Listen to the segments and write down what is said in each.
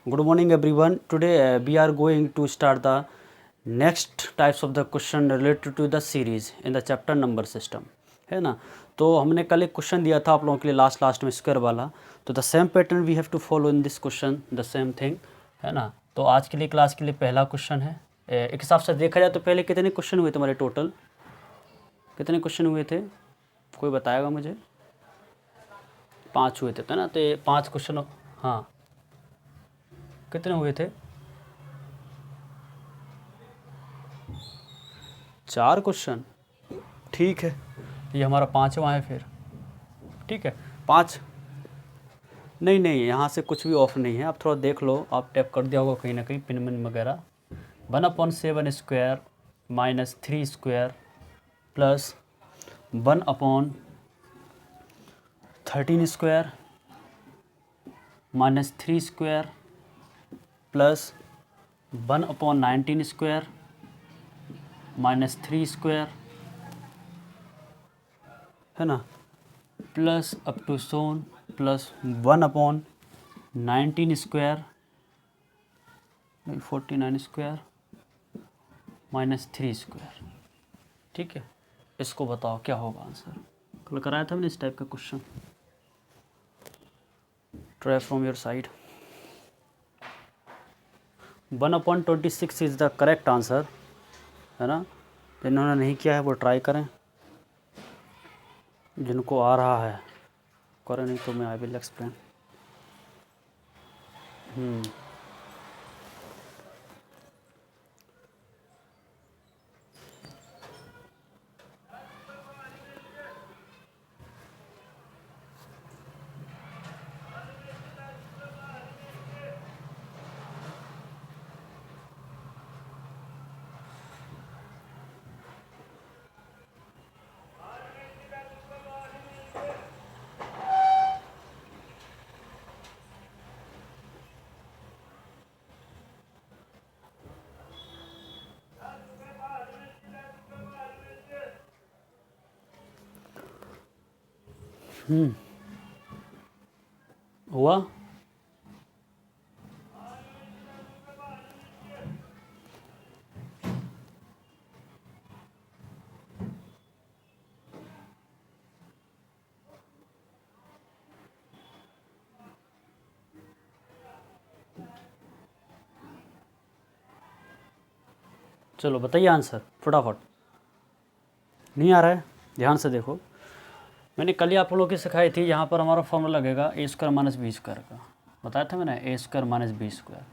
Good morning everyone. Today we are going to start the next types of the question related to the series in the chapter number system, है ना। तो हमने कल एक question दिया था आप लोगों के लिए लास्ट में स्क्वायर वाला, तो the same pattern we have to follow in this question, the same thing, है ना। तो आज के लिए क्लास के लिए पहला क्वेश्चन है। एक हिसाब से देखा जाए तो पहले कितने क्वेश्चन हुए थे हमारे, टोटल कितने क्वेश्चन हुए थे, कोई बताएगा मुझे? 5 हुए थे, तो ना, तो ये 5 क्वेश्चन, हाँ कितने हुए थे? 4 क्वेश्चन, ठीक है, ये हमारा 5वां है फिर, ठीक है 5। नहीं, यहाँ से कुछ भी ऑफ नहीं है, आप थोड़ा देख लो, आप टैप कर दिया होगा कहीं ना कहीं पिन मिन वगैरह। 1/7 square minus 3 square plus 1/13 square minus 3 square plus 1/19 square minus 3 square, है ना, plus up to so on plus 1/19 square 49 square minus 3 square, ठीक है। इसको बताओ क्या होगा आंसर। कल कराया था मैंने इस टाइप का question, try from your side. 1/26 is the correct answer, है ना। जिन्होंने नहीं किया है वो ट्राई करें, जिनको आ रहा है करें, नहीं तो मैं आई विल एक्सप्लेन। हुआ? चलो बताइए आंसर फटाफट। नहीं आ रहा है, ध्यान से देखो। मैंने कल ही आप लोगों की सिखाई थी, यहाँ पर हमारा फॉर्मूला लगेगा ए स्क्वायर माइनस बी स्क्वायर का, बताया था मैंने, ए स्क्वायर माइनस बी स्क्वायर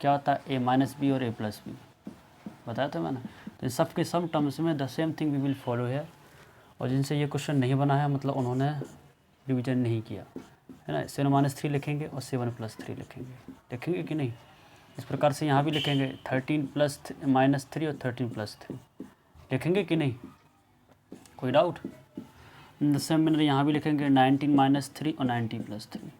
क्या होता है, ए माइनस बी और ए प्लस बी, बताया था मैंने। तो इन सब के सम टर्म्स में the same thing we will follow है। और जिनसे ये क्वेश्चन नहीं बना है मतलब उन्होंने रिविजन नहीं किया, है ना। 7-3 लिखेंगे और 7+3 लिखेंगे कि नहीं। इस प्रकार से यहाँ भी लिखेंगे 13+-3 और 13+3 लिखेंगे कि नहीं, कोई doubt? In the same manner यहाँ भी लिखेंगे 19-3 और 19+3,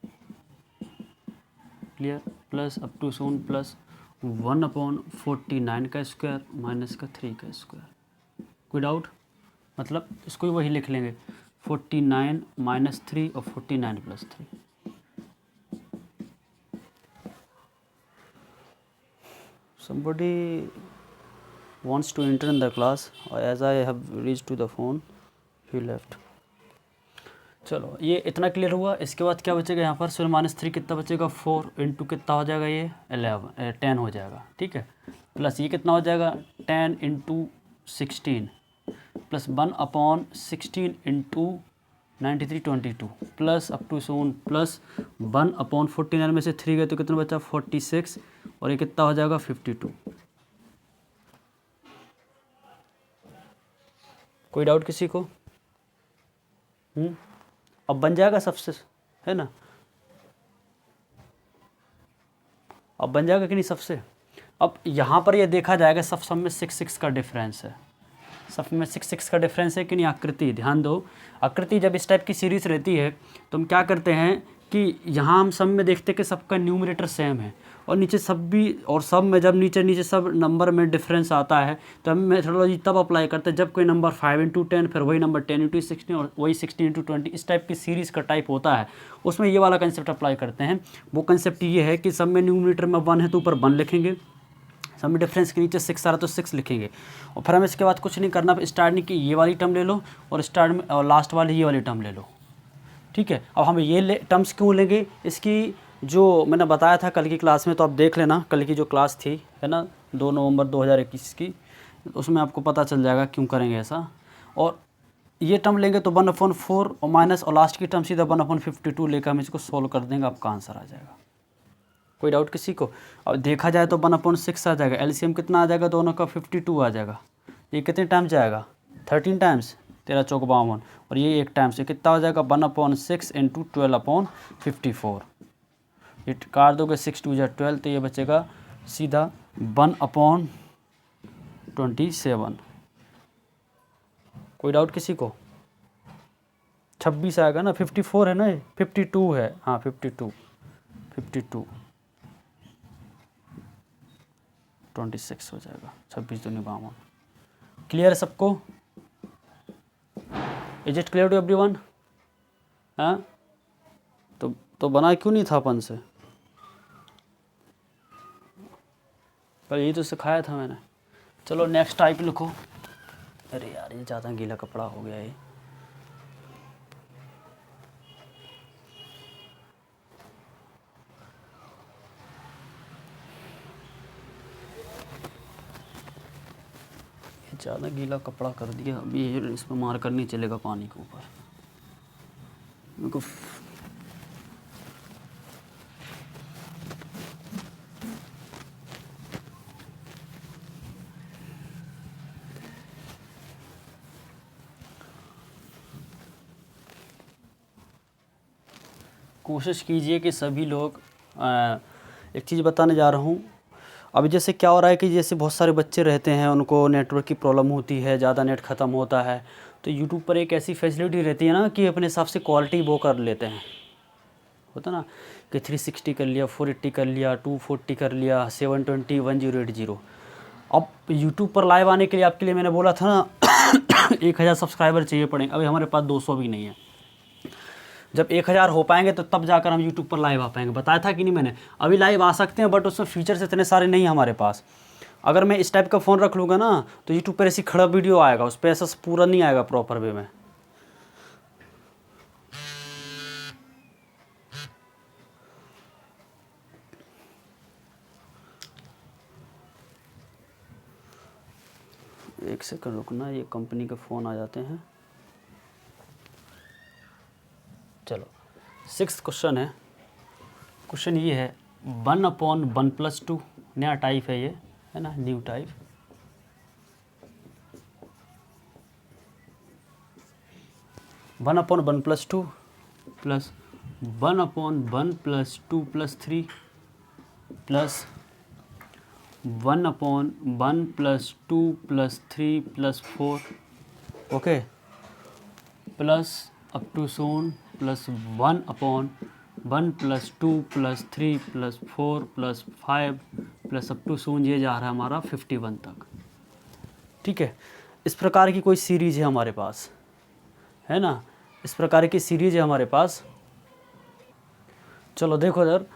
clear, plus up to so on plus 1/49 का स्क्वायर माइनस का 3 का स्क्वायर, कोई डाउट? मतलब इसको भी वही लिख लेंगे 49-3 और 49+3। Somebody wants to enter in the class, as I have reached to the phone, he left. चलो ये इतना क्लियर हुआ। इसके बाद क्या बचेगा यहाँ पर, 7-3 कितना बचेगा, 4 इंटू कितना हो जाएगा, ये 10 हो जाएगा, ठीक है। प्लस ये कितना हो जाएगा, 10 into 16 plus 1/16 into 93 22 plus up to so on plus 1/49 में से 3 गए तो कितना बचा, 46, और ये कितना हो जाएगा 52। कोई डाउट किसी को? अब बन जाएगा सबसे, है ना, अब बन जाएगा कि नहीं सबसे। अब यहाँ पर ये देखा जाएगा सब में 6 का डिफरेंस है, सब में 6 का डिफरेंस है कि नहीं। आकृति ध्यान दो, आकृति जब इस टाइप की सीरीज रहती है तो हम क्या करते हैं कि यहाँ हम सब में देखते हैं कि सबका न्यूमरेटर सेम है और नीचे सब भी, और सब में जब नीचे सब नंबर में डिफरेंस आता है तो हम मेथडोलॉजी तब अप्लाई करते हैं जब कोई नंबर 5 × 10, फिर वही नंबर 10 × 16 और वही 16 × 20, इस टाइप की सीरीज़ का टाइप होता है, उसमें ये वाला कंसेप्ट अप्लाई करते हैं। वो कंसेप्ट ये है कि सब में न्यूमरेटर में 1 है तो ऊपर 1 लिखेंगे, सब में डिफरेंस के नीचे 6 आ रहा तो 6 लिखेंगे, और फिर हम इसके बाद कुछ नहीं करना, स्टार्टिंग की ये वाली टर्म ले लो और स्टार्ट में और लास्ट वाली ये वाली टर्म ले लो। ठीक है, अब हम ये टर्म्स क्यों लेंगे, इसकी जो मैंने बताया था कल की क्लास में, तो आप देख लेना कल की जो क्लास थी, है ना, 2 नवंबर 2021 की, उसमें आपको पता चल जाएगा क्यों करेंगे ऐसा। और ये टर्म लेंगे तो 1/4 और माइनस, और लास्ट की टर्म सीधा 1/52 लेकर हम इसको सोल्व कर देंगे, आपका आंसर आ जाएगा। कोई डाउट किसी को? अब देखा जाए तो 1/6 आ जाएगा, एलसीएम कितना आ जाएगा, दोनों का 52 आ जाएगा। ये कितने टाइम्स जाएगा, 13 टाइम्स, 13 चौक 52, और ये एक टाइम से कितना हो जाएगा 1/6 × 12/54। ये काट दोगे 6 × 2 = 12, तो ये बचेगा सीधा 1/27। कोई डाउट किसी को? 26 आएगा ना, 54 है ना, 52 है, हाँ 52 26 हो जाएगा, 26 दूनी 52। क्लियर है सबको? Is it clear to everyone? हाँ, तो बना क्यों नहीं था अपन से? पर यही तो सिखाया था मैंने। चलो नेक्स्ट टाइप लिखो। अरे यार ये ज़्यादा गीला कपड़ा हो गया ये। ज़्यादा गीला कपड़ा कर दिया, अभी इसमें मार्कर नहीं चलेगा पानी के ऊपर। मेरे को कोशिश कीजिए कि सभी लोग, एक चीज़ बताने जा रहा हूँ। अभी जैसे क्या हो रहा है कि जैसे बहुत सारे बच्चे रहते हैं, उनको नेटवर्क की प्रॉब्लम होती है, ज़्यादा नेट ख़त्म होता है, तो यूट्यूब पर एक ऐसी फैसिलिटी रहती है ना कि अपने हिसाब से क्वालिटी वो कर लेते हैं, होता ना कि 360 कर लिया, 480 कर लिया, 240 कर लिया, 720, 1080। अब यूट्यूब पर लाइव आने के लिए आपके लिए मैंने बोला था ना 1000 सब्सक्राइबर चाहिए पड़ेंगे, अभी हमारे पास 200 भी नहीं है। जब 1000 हो पाएंगे तो तब जाकर हम यूट्यूब पर लाइव आ पाएंगे। बताया था कि नहीं मैंने? अभी लाइव आ सकते हैं बट उसमें फीचर्स इतने सारे नहीं हमारे पास। अगर मैं इस टाइप का फ़ोन रख लूँगा ना तो यूट्यूब पर ऐसी खड़ा वीडियो आएगा, उस पर ऐसा पूरा नहीं आएगा प्रॉपर वे में। एक सेकंड रुकना, ये कंपनी के फ़ोन आ जाते हैं। चलो 6th क्वेश्चन है। क्वेश्चन ये है 1/1+2, नया टाइप है ये, है ना, new type. One upon 1+2 plus 1/1+2+3 plus 1/1+2+3+4, okay, plus up to so on plus 1/1+2+3+4+5 plus up to so on, ये जा रहा है हमारा 51 तक। ठीक है, इस प्रकार की कोई सीरीज़ है हमारे पास, है ना, इस प्रकार की सीरीज़ है हमारे पास। चलो देखो इधर,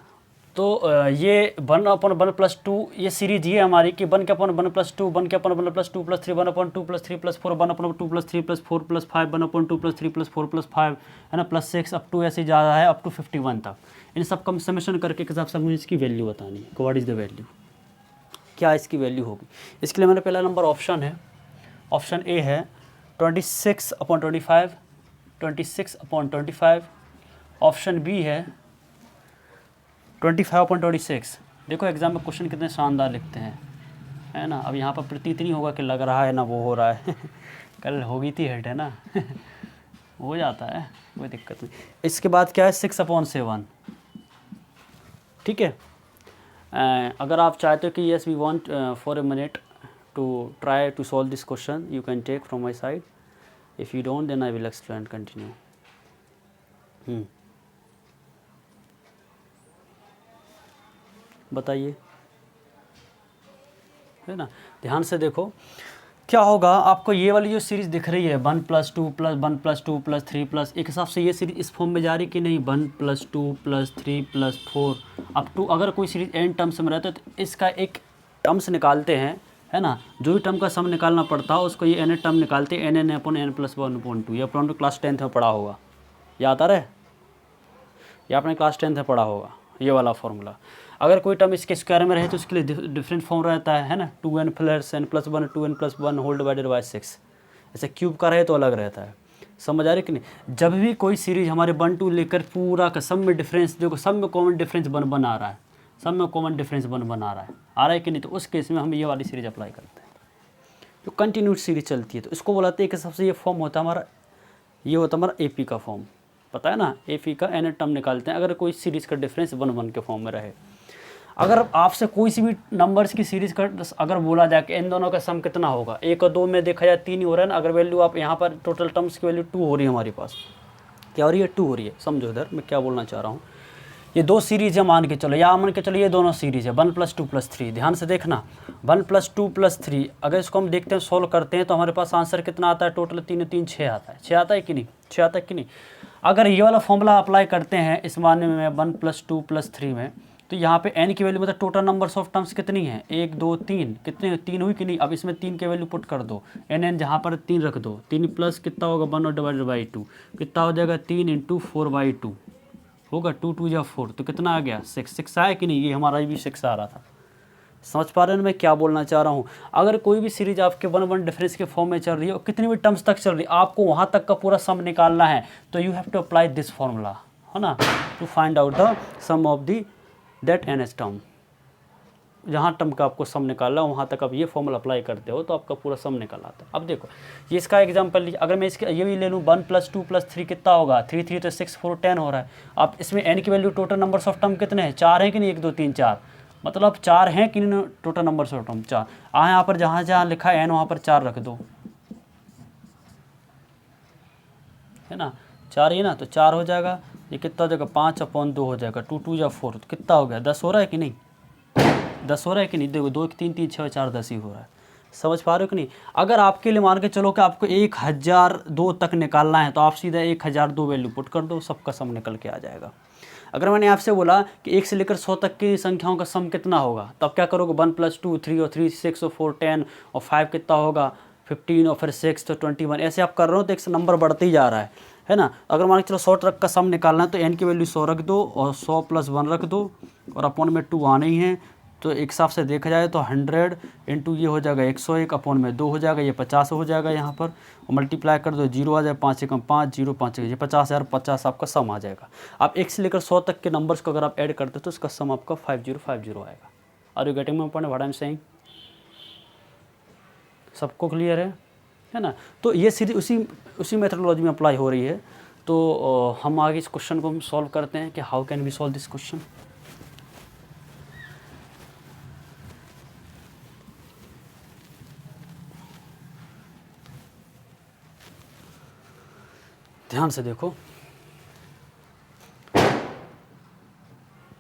तो ये 1/1+2 ये सीरीज ये हमारी कि 1/1+2, 1/1+2+3, 1/2+3+4, 1/2+3+4+5, 1/2+3+4+5, है ना, +6 अप टू ऐसे जा रहा है अप टू 51 तक। इन सब का समेशन करके के हिसाब से मुझे इसकी वैल्यू बतानी है, व्हाट इज़ द वैल्यू, क्या इसकी वैल्यू होगी। इसके लिए मैंने पहला नंबर ऑप्शन है, ऑप्शन ए है 26/25, 26/25। ऑप्शन बी है 25/26। देखो एग्ज़ाम में क्वेश्चन कितने शानदार लिखते हैं, है ना। अब यहाँ पर प्रतीत नहीं होगा कि लग रहा है ना वो हो रहा है कल हो गई थी हेड, है ना हो जाता है, कोई दिक्कत नहीं। इसके बाद क्या है 6/7। ठीक है, अगर आप चाहते हो कि yes we want for a minute to try to solve this question, you can take from my side. If you don't then I will explain continue. बताइए, है ना। ध्यान से देखो क्या होगा, आपको ये वाली जो सीरीज़ दिख रही है 1 + 2 + 1 + 2 + 3 प्लस, एक हिसाब से ये सीरीज़ इस फॉर्म में जा रही कि नहीं, 1 + 2 + 3 + 4 अप टू, अगर कोई सीरीज़ n टर्म्स में रहता है तो इसका एक टर्म्स निकालते हैं, है ना। जो भी टर्म का सम निकालना पड़ता है उसको ये n टर्म निकालते हैं, n/n+1/2। ये अपने क्लास 10th में पढ़ा होगा, याद आ रहा है, ये आपने क्लास 10th में पढ़ा होगा ये वाला फॉर्मूला। अगर कोई टर्म इसके स्क्वायर में रहे तो उसके लिए डिफरेंट फॉर्म रहता है ना, 2n + n+1 2n+1 whole divided by 6। ऐसे क्यूब का रहे तो अलग रहता है, समझ आ रही कि नहीं। जब भी कोई सीरीज हमारे 1 2 लेकर पूरा का सब में डिफरेंस, जो सब में कॉमन डिफरेंस 1 आ रहा है, सब में कॉमन डिफरेंस 1 आ रहा है कि नहीं, तो उस केस में हम ये वाली सीरीज अप्लाई करते हैं जो कंटिन्यूस सीरीज चलती है। तो इसको बोलाते हैं कि सबसे ये फॉर्म होता है हमारा, ये होता है हमारा AP का फॉर्म, पता है ना, AP का n टर्म निकालते हैं अगर कोई सीरीज़ का डिफरेंस 1 के फॉर्म में रहे। अगर आपसे कोई सी भी नंबर्स की सीरीज़ का अगर बोला जाए कि इन दोनों का सम कितना होगा, 1 और 2 में देखा जाए 3 ही हो रहा है ना, अगर वैल्यू आप यहाँ पर टोटल टर्म्स की वैल्यू 2 हो रही है हमारे पास, क्या हो रही है, 2 हो रही है। समझो इधर मैं क्या बोलना चाह रहा हूँ, ये 2 सीरीज़ है मान के चलो, या मान के चलो ये दोनों सीरीज़ है 1 + 2 + 3। ध्यान से देखना 1 + 2 + 3, अगर इसको हम देखते हैं सॉल्व करते हैं तो हमारे पास आंसर कितना आता है, टोटल 3 3 6 आता है, 6 आता है कि नहीं, 6 आता है कि नहीं। अगर ये वाला फॉर्मूला अप्लाई करते हैं इस मानने में 1 + 2 + 3 में, तो यहाँ पे n की वैल्यू मतलब टोटल नंबर्स ऑफ टर्म्स कितनी है, 1 2 3, कितने 3 हुई कि नहीं। अब इसमें 3 की वैल्यू पुट कर दो, n जहाँ पर 3 रख दो, 3 प्लस कितना होगा 1 और डिवाइडेड बाई 2 कितना हो जाएगा, 3 × 4/2 होगा, 2 2 या 4, तो कितना आ गया 6, 6 आया कि नहीं, ये हमारा भी 6 आ रहा था। समझ पा रहे हैं मैं क्या बोलना चाह रहा हूँ। अगर कोई भी सीरीज आपके 1 डिफरेंस के फॉर्म में चल रही है और कितनी भी टर्म्स तक चल रही है, आपको वहाँ तक का पूरा सम निकालना है, तो you have to apply this formula, है ना, to find out the sum of the that nth term. जहाँ टर्म का आपको सम निकालना है वहाँ तक आप ये फॉर्मूला अप्लाई करते हो तो आपका पूरा सम निकल आता है। अब देखो ये इसका एग्जांपल लीजिए, अगर मैं इसके ये भी ले लूँ 1 + 2 + 3 कितना होगा, 3 3 तो 6 4 10 हो रहा है। आप इसमें n की value total numbers of term कितने हैं, 4 हैं कि नहीं, 1 2 3 4, मतलब 4 हैं कि नहीं टोटल नंबर्स ऑफ टर्म 4। यहाँ पर जहाँ जहाँ लिखा है n वहाँ पर 4 रख दो, है ना, 4 ही ना, तो 4 हो जाएगा। ये कितना हो जाएगा 5/2 हो जाएगा, 2 2 या 4 तो कितना हो गया 10 हो रहा है कि नहीं, 10 हो रहा है कि नहीं। देखो 2 1 3 3 6 4 10 ही हो रहा है, समझ पा रहे हो कि नहीं। अगर आपके लिए मान के चलो कि आपको 1002 तक निकालना है तो आप सीधा 1002 वैल्यू पुट कर दो, सबका सम निकल के आ जाएगा। अगर मैंने आपसे बोला कि 1 से लेकर 100 तक की संख्याओं का सम कितना होगा, तो आप क्या करोगे 1 + 2 3 और 3 6 और 4 10 और 5 कितना होगा 15 और फिर 6 तो 21, ऐसे आप कर रहे हो तो एक नंबर बढ़ते ही जा रहा है ना। अगर मान के चलो 100 तक का सम निकालना है तो n की वैल्यू 100 रख दो और 100 + 1 रख दो और अपॉन में 2 आने ही हैं, तो एक हिसाब से देखा जाए तो 100 × ये हो जाएगा 101, अपॉन में 2 हो जाएगा, ये 50 हो जाएगा यहाँ पर, और मल्टीप्लाई कर दो 0 आ जाए, 5 × 5 0 5 ये 50,000 50 आपका सम आ जाएगा। आप 1 से लेकर 100 तक के नंबर्स को अगर आप ऐड करते हो तो उसका सम आपका 5050 आएगा। Are you getting my point what I am saying, सबको क्लियर है ना। तो ये सीरीज उसी मेथडोलॉजी में अप्लाई हो रही है। तो हम आगे इस क्वेश्चन को हम सॉल्व करते हैं कि how can we solve this question. ध्यान से देखो,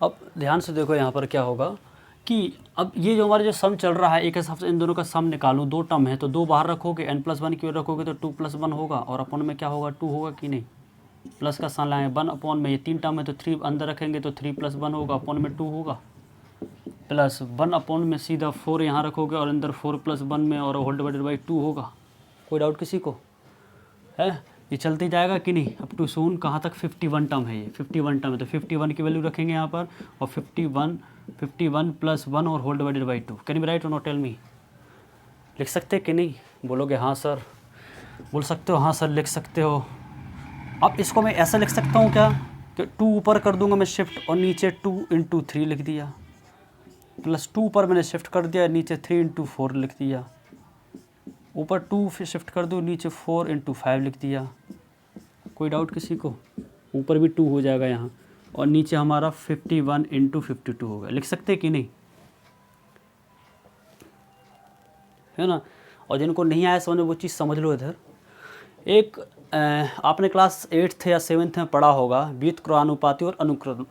अब ध्यान से देखो यहाँ पर क्या होगा कि अब ये जो हमारे जो सम चल रहा है, एक हिसाब से इन दोनों का सम निकालूं, 2 टर्म है तो 2 बाहर रखोगे, n+1 की ओर रखोगे तो 2 + 1 होगा, और अपॉन में क्या होगा 2 होगा कि नहीं, प्लस का साइन लाएंगे 1 अपॉन में, ये 3 टर्म है तो 3 अंदर रखेंगे तो 3 + 1 होगा, अपॉन में 2 होगा, प्लस 1 अपॉन में सीधा 4 यहाँ रखोगे और अंदर 4 + 1 में और होल डिवाइडेड बाई 2 होगा। कोई डाउट किसी को है, ये चलते जाएगा कि नहीं अप टू सून, कहाँ तक 51 टर्म है, ये 51 टर्म है तो 51 की वैल्यू रखेंगे यहाँ पर, और 51 + 1 और whole divided by 2। Can you write or not, tell me, लिख सकते कि नहीं, बोलोगे हाँ सर, बोल सकते हो हाँ सर लिख सकते हो। अब इसको मैं ऐसा लिख सकता हूँ क्या कि 2 ऊपर कर दूंगा मैं शिफ्ट और नीचे 2 × 3 लिख दिया, प्लस 2 ऊपर मैंने शिफ्ट कर दिया, नीचे 3 × 4 लिख दिया, ऊपर 2 फिर शिफ्ट कर दो, नीचे 4 × 5 लिख दिया। कोई डाउट किसी को, ऊपर भी 2 हो जाएगा यहाँ, और नीचे हमारा 51 × 52 होगा, लिख सकते कि नहीं, है ना। और जिनको नहीं आया समझ में वो चीज़ समझ लो इधर, एक आपने क्लास 8th या 7th में पढ़ा होगा व्युत्क्रमानुपाती और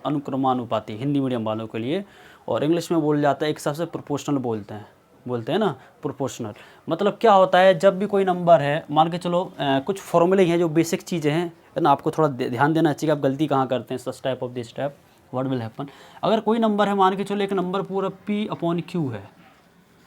अनुक्रमानुपाती, हिंदी मीडियम वालों के लिए, और इंग्लिश में बोल जाता है एक हिसाब से प्रोपोर्शनल बोलते हैं ना, प्रोपोर्शनल। मतलब क्या होता है, जब भी कोई नंबर है, मान के चलो कुछ फॉर्मूले हैं जो बेसिक चीज़ें हैं, है ना, आपको थोड़ा ध्यान देना चाहिए आप गलती कहाँ करते हैं। Such type of this type what will happen, अगर कोई नंबर है, मान के चलो एक नंबर पूरा P/Q है।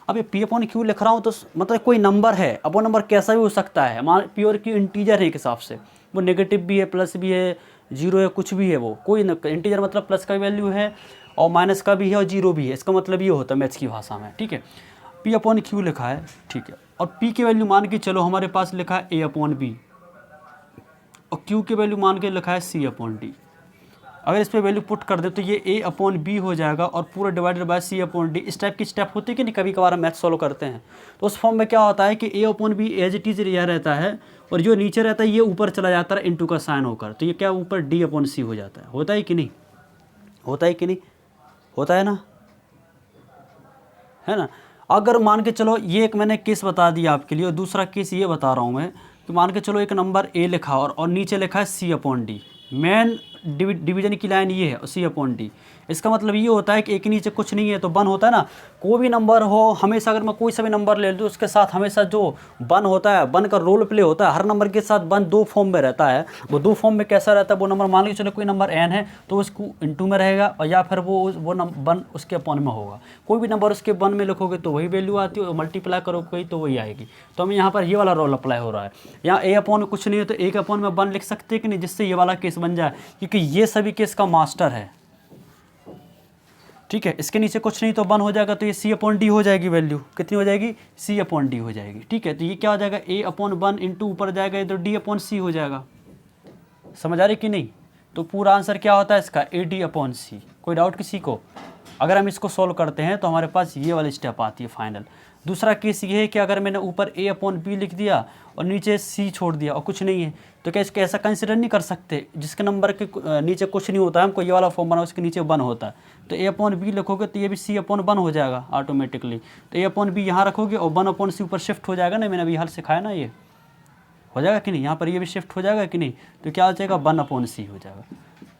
अब ये P/Q लिख रहा हूँ तो मतलब कोई नंबर है, अब वो नंबर कैसा भी हो सकता है, मान P और Q इंटीजर है एक हिसाब से, वो नेगेटिव भी है, प्लस भी है, जीरो है, कुछ भी है, वो कोई इंटीजर मतलब प्लस का वैल्यू है और माइनस का भी है और जीरो भी है, इसका मतलब ये होता है मैथ्स की भाषा में, ठीक है। P/Q लिखा है, ठीक है, और P की वैल्यू मान के चलो हमारे पास लिखा है A/B और Q की वैल्यू मान के लिखा है C/D। अगर इस पर वैल्यू पुट कर दे तो ये A/B हो जाएगा और पूरा डिवाइडेड बाय C/D। इस टाइप की स्टेप होती है कि नहीं, कभी कभार मैथ सॉल्व करते हैं तो उस फॉर्म में क्या होता है कि A/B एज इट इज यह रहता है और जो नीचे रहता है ये ऊपर चला जाता है इंटू का साइन होकर, तो ये क्या ऊपर D/C हो जाता है। होता है कि नहीं, होता है कि नहीं, होता है ना, है ना। अगर मान के चलो ये एक मैंने केस बता दिया आपके लिए, और दूसरा केस ये बता रहा हूँ मैं कि मान के चलो एक नंबर A लिखा और नीचे लिखा है C/D, मेन डिवीजन की लाइन ये है C/D। इसका मतलब ये होता है कि एक नीचे कुछ नहीं है तो 1 होता है ना। कोई भी नंबर हो, हमेशा अगर मैं कोई सा भी नंबर ले लूँ उसके साथ हमेशा जो 1 होता है, 1 का रोल प्ले होता है, हर नंबर के साथ 1 दो फॉर्म में रहता है। वो दो फॉर्म में कैसा रहता है, वो नंबर मान के चलो कोई नंबर n है तो उसको इंटू में रहेगा, और या फिर वो 1 उसके अपॉन में होगा। कोई भी नंबर उसके 1 में लिखोगे तो वही वैल्यू आती है, और मल्टीप्लाई करोगे तो वही आएगी। तो हमें यहाँ पर ये वाला रोल अप्लाई हो रहा है। यहाँ A/में कुछ नहीं है तो A/में 1 लिख सकते हैं कि नहीं, जिससे ये वाला केस बन जाए, क्योंकि ये सभी केस का मास्टर है, ठीक है। इसके नीचे कुछ नहीं तो 1 हो जाएगा, तो ये C/D हो जाएगी, वैल्यू कितनी हो जाएगी, C/D हो जाएगी, ठीक है। तो ये क्या हो जाएगा, A/1 इंटू ऊपर जाएगा तो D/C हो जाएगा। समझ आ रही कि नहीं। तो पूरा आंसर क्या होता है इसका, AD/C। कोई डाउट किसी को। अगर हम इसको सॉल्व करते हैं तो हमारे पास ये वाली स्टेप आती है फाइनल। दूसरा केस ये है कि अगर मैंने ऊपर A/B लिख दिया और नीचे C छोड़ दिया और कुछ नहीं है, तो क्या इसको ऐसा कंसिडर नहीं कर सकते, जिसके नंबर के नीचे कुछ नहीं होता है, हमको ये वाला फॉर्म बना उसके नीचे 1 होता है, तो A/B लिखोगे तो ये भी C/1 हो जाएगा ऑटोमेटिकली। तो A/B यहाँ रखोगे और 1/C ऊपर शिफ्ट हो जाएगा ना, मैंने अभी हाल सिखाया ना, ये हो जाएगा कि नहीं, यहाँ पर ये भी शिफ्ट हो जाएगा कि नहीं, तो क्या हो जाएगा 1/C हो जाएगा।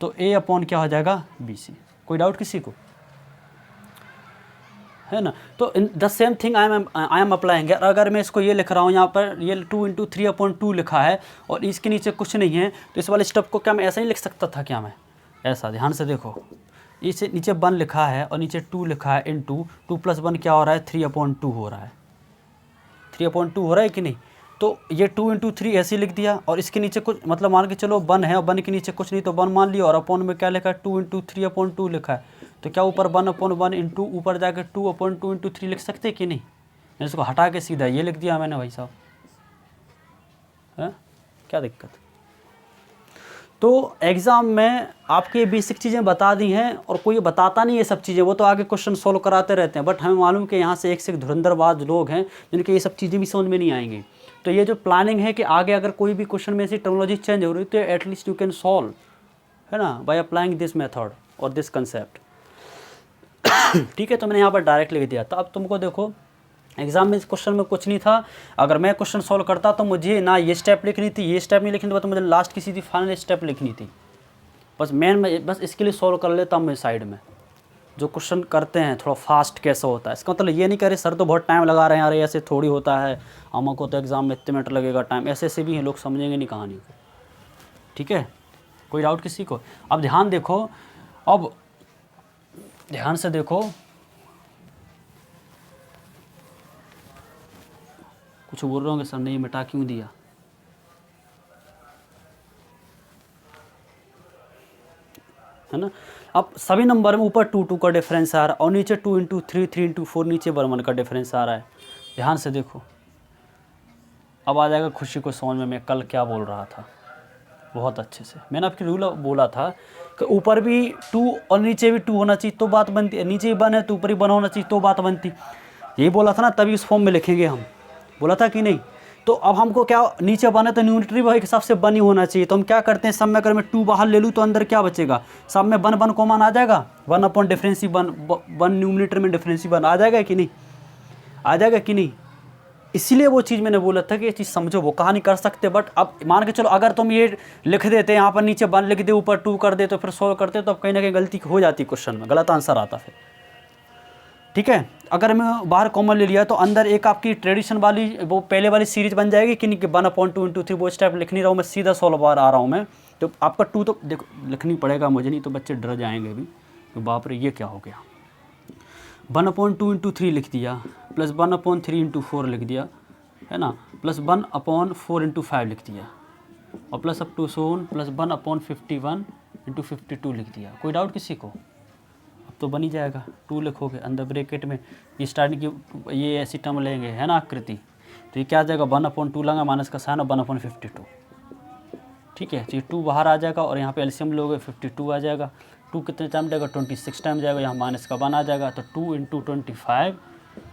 तो A/ क्या हो जाएगा BC। कोई डाउट किसी को, है ना। तो the same thing I am applying. अगर मैं इसको ये लिख रहा हूँ, यहाँ पर ये 2 × 3/2 लिखा है और इसके नीचे कुछ नहीं है, तो इस वाले स्टेप को क्या मैं ऐसा ही लिख सकता था क्या, मैं ऐसा, ध्यान से देखो, इसे नीचे 1 लिखा है और नीचे 2 लिखा है, इंटू 2 + 1 क्या हो रहा है, 3/2 हो रहा है, 3/2 हो रहा है कि नहीं। तो ये 2 × 3 ऐसे लिख दिया और इसके नीचे कुछ मतलब मान के चलो 1 है और 1 के नीचे कुछ नहीं तो 1 मान लिया, और अपॉन में क्या लिखा है, 2 × 3/2 लिखा है, तो क्या ऊपर 1/1 इंटू ऊपर जाकर 2/2 × 3 लिख सकते हैं कि नहीं। इसको हटा के सीधा ये लिख दिया मैंने भाई साहब, है क्या दिक्कत। तो एग्ज़ाम में आपके बेसिक चीज़ें बता दी हैं और कोई बताता नहीं ये सब चीज़ें, वो तो आगे क्वेश्चन सॉल्व कराते रहते हैं, बट हमें मालूम कि यहाँ से एक से एक धुरंधरबाज लोग हैं जिनके ये सब चीज़ें भी समझ में नहीं आएंगी। तो ये जो प्लानिंग है कि आगे अगर कोई भी क्वेश्चन में ऐसी टर्मिनोलॉजी चेंज हो रही तो एटलीस्ट यू कैन सॉल्व, है ना, बाय अप्लाइंग दिस मेथड और दिस कंसेप्ट। ठीक है, तो मैंने यहाँ पर डायरेक्ट लिख दिया। तो अब तुमको देखो एग्जाम में इस क्वेश्चन में कुछ नहीं था, अगर मैं क्वेश्चन सॉल्व करता तो मुझे ना ये स्टेप लिखनी थी, ये स्टेप नहीं लिखनी थी, तो मुझे लास्ट की सीधी फाइनल स्टेप लिखनी थी। बस बस इसके लिए सॉल्व कर लेता हूँ मैं साइड में। जो क्वेश्चन करते हैं थोड़ा फास्ट कैसे होता है, इसका मतलब ये नहीं करे सर तो बहुत टाइम लगा रहे हैं, अरे ऐसे थोड़ी होता है, हमको तो एग्ज़ाम में इतने मिनट लगेगा टाइम, ऐसे भी हैं लोग, समझेंगे नहीं कहानी को। ठीक है, कोई डाउट किसी को। अब ध्यान देखो, अब ध्यान से देखो, कुछ बोल रहे होंगे सर नहीं मिटा क्यों दिया, है ना। अब सभी नंबर में ऊपर 2 2 का डिफरेंस आ रहा है और नीचे 2 × 3 3 × 4 नीचे 1 1 का डिफरेंस आ रहा है। ध्यान से देखो, अब आ जाएगा खुशी को समझ में मैं कल क्या बोल रहा था बहुत अच्छे से। मैंने आपकी रूल बोला था कि ऊपर भी 2 और नीचे भी 2 होना चाहिए तो बात बनती है, नीचे भी 1 है तो ऊपर ही 1 होना चाहिए तो बात बनती। यही बोला था ना, तभी उस फॉर्म में लिखेंगे हम, बोला था कि नहीं। तो अब हमको क्या, नीचे 1 है तो न्यूमरेटर भी हिसाब से 1 ही होना चाहिए। तो हम क्या करते हैं, सब में अगर मैं 2 बाहर ले लूँ तो अंदर क्या बचेगा, सब में 1 1 कॉमन आ जाएगा, 1 अपॉन डिफरेंस ही 1 न्यूमरेटर में डिफरेंस ही 1 आ जाएगा कि नहीं, आ जाएगा कि नहीं। इसीलिए वो चीज़ मैंने बोला था कि ये चीज़ समझो, वो कहानी कर सकते, बट अब मान के चलो अगर तुम ये लिख देते यहाँ पर नीचे 1 लिख दे ऊपर 2 कर दे तो फिर 100 करते तो अब कहीं ना कहीं गलती हो जाती क्वेश्चन में, गलत आंसर आता फिर। ठीक है, अगर मैं बाहर कॉमन ले लिया तो अंदर एक आपकी ट्रेडिशन वाली वो पहले वाली सीरीज बन जाएगी कि नहीं कि 1/2 × 3 वो स्टेप लिख नहीं रहा हूँ मैं, सीधा 16 बार आ रहा हूँ मैं। तो आपका 2 तो देखो लिखनी पड़ेगा मुझे, नहीं तो बच्चे डर जाएंगे भी तो बाप रे ये क्या हो गया। 1/2 × 3 लिख दिया, प्लस 1/3 × 4 लिख दिया, है ना, प्लस 1/4 × 5 लिख दिया, और plus up to so on plus 1/51 × 52 लिख दिया। कोई डाउट किसी को? अब तो बन ही जाएगा। 2 लिखोगे अंदर ब्रैकेट में, ये स्टार्टिंग की ये ऐसी टर्म लेंगे, है ना आकृति, तो ये क्या आ जाएगा 1/2 लगा माइनस का साइन और 1/52। ठीक है, तो ये 2 बाहर आ जाएगा और यहाँ पे एलसीएम लोगे 52 आ जाएगा। 2 कितने टाइम जाएगा 26 टाइम जाएगा, यहाँ माइनस का 1 आ जाएगा, तो 2 × 25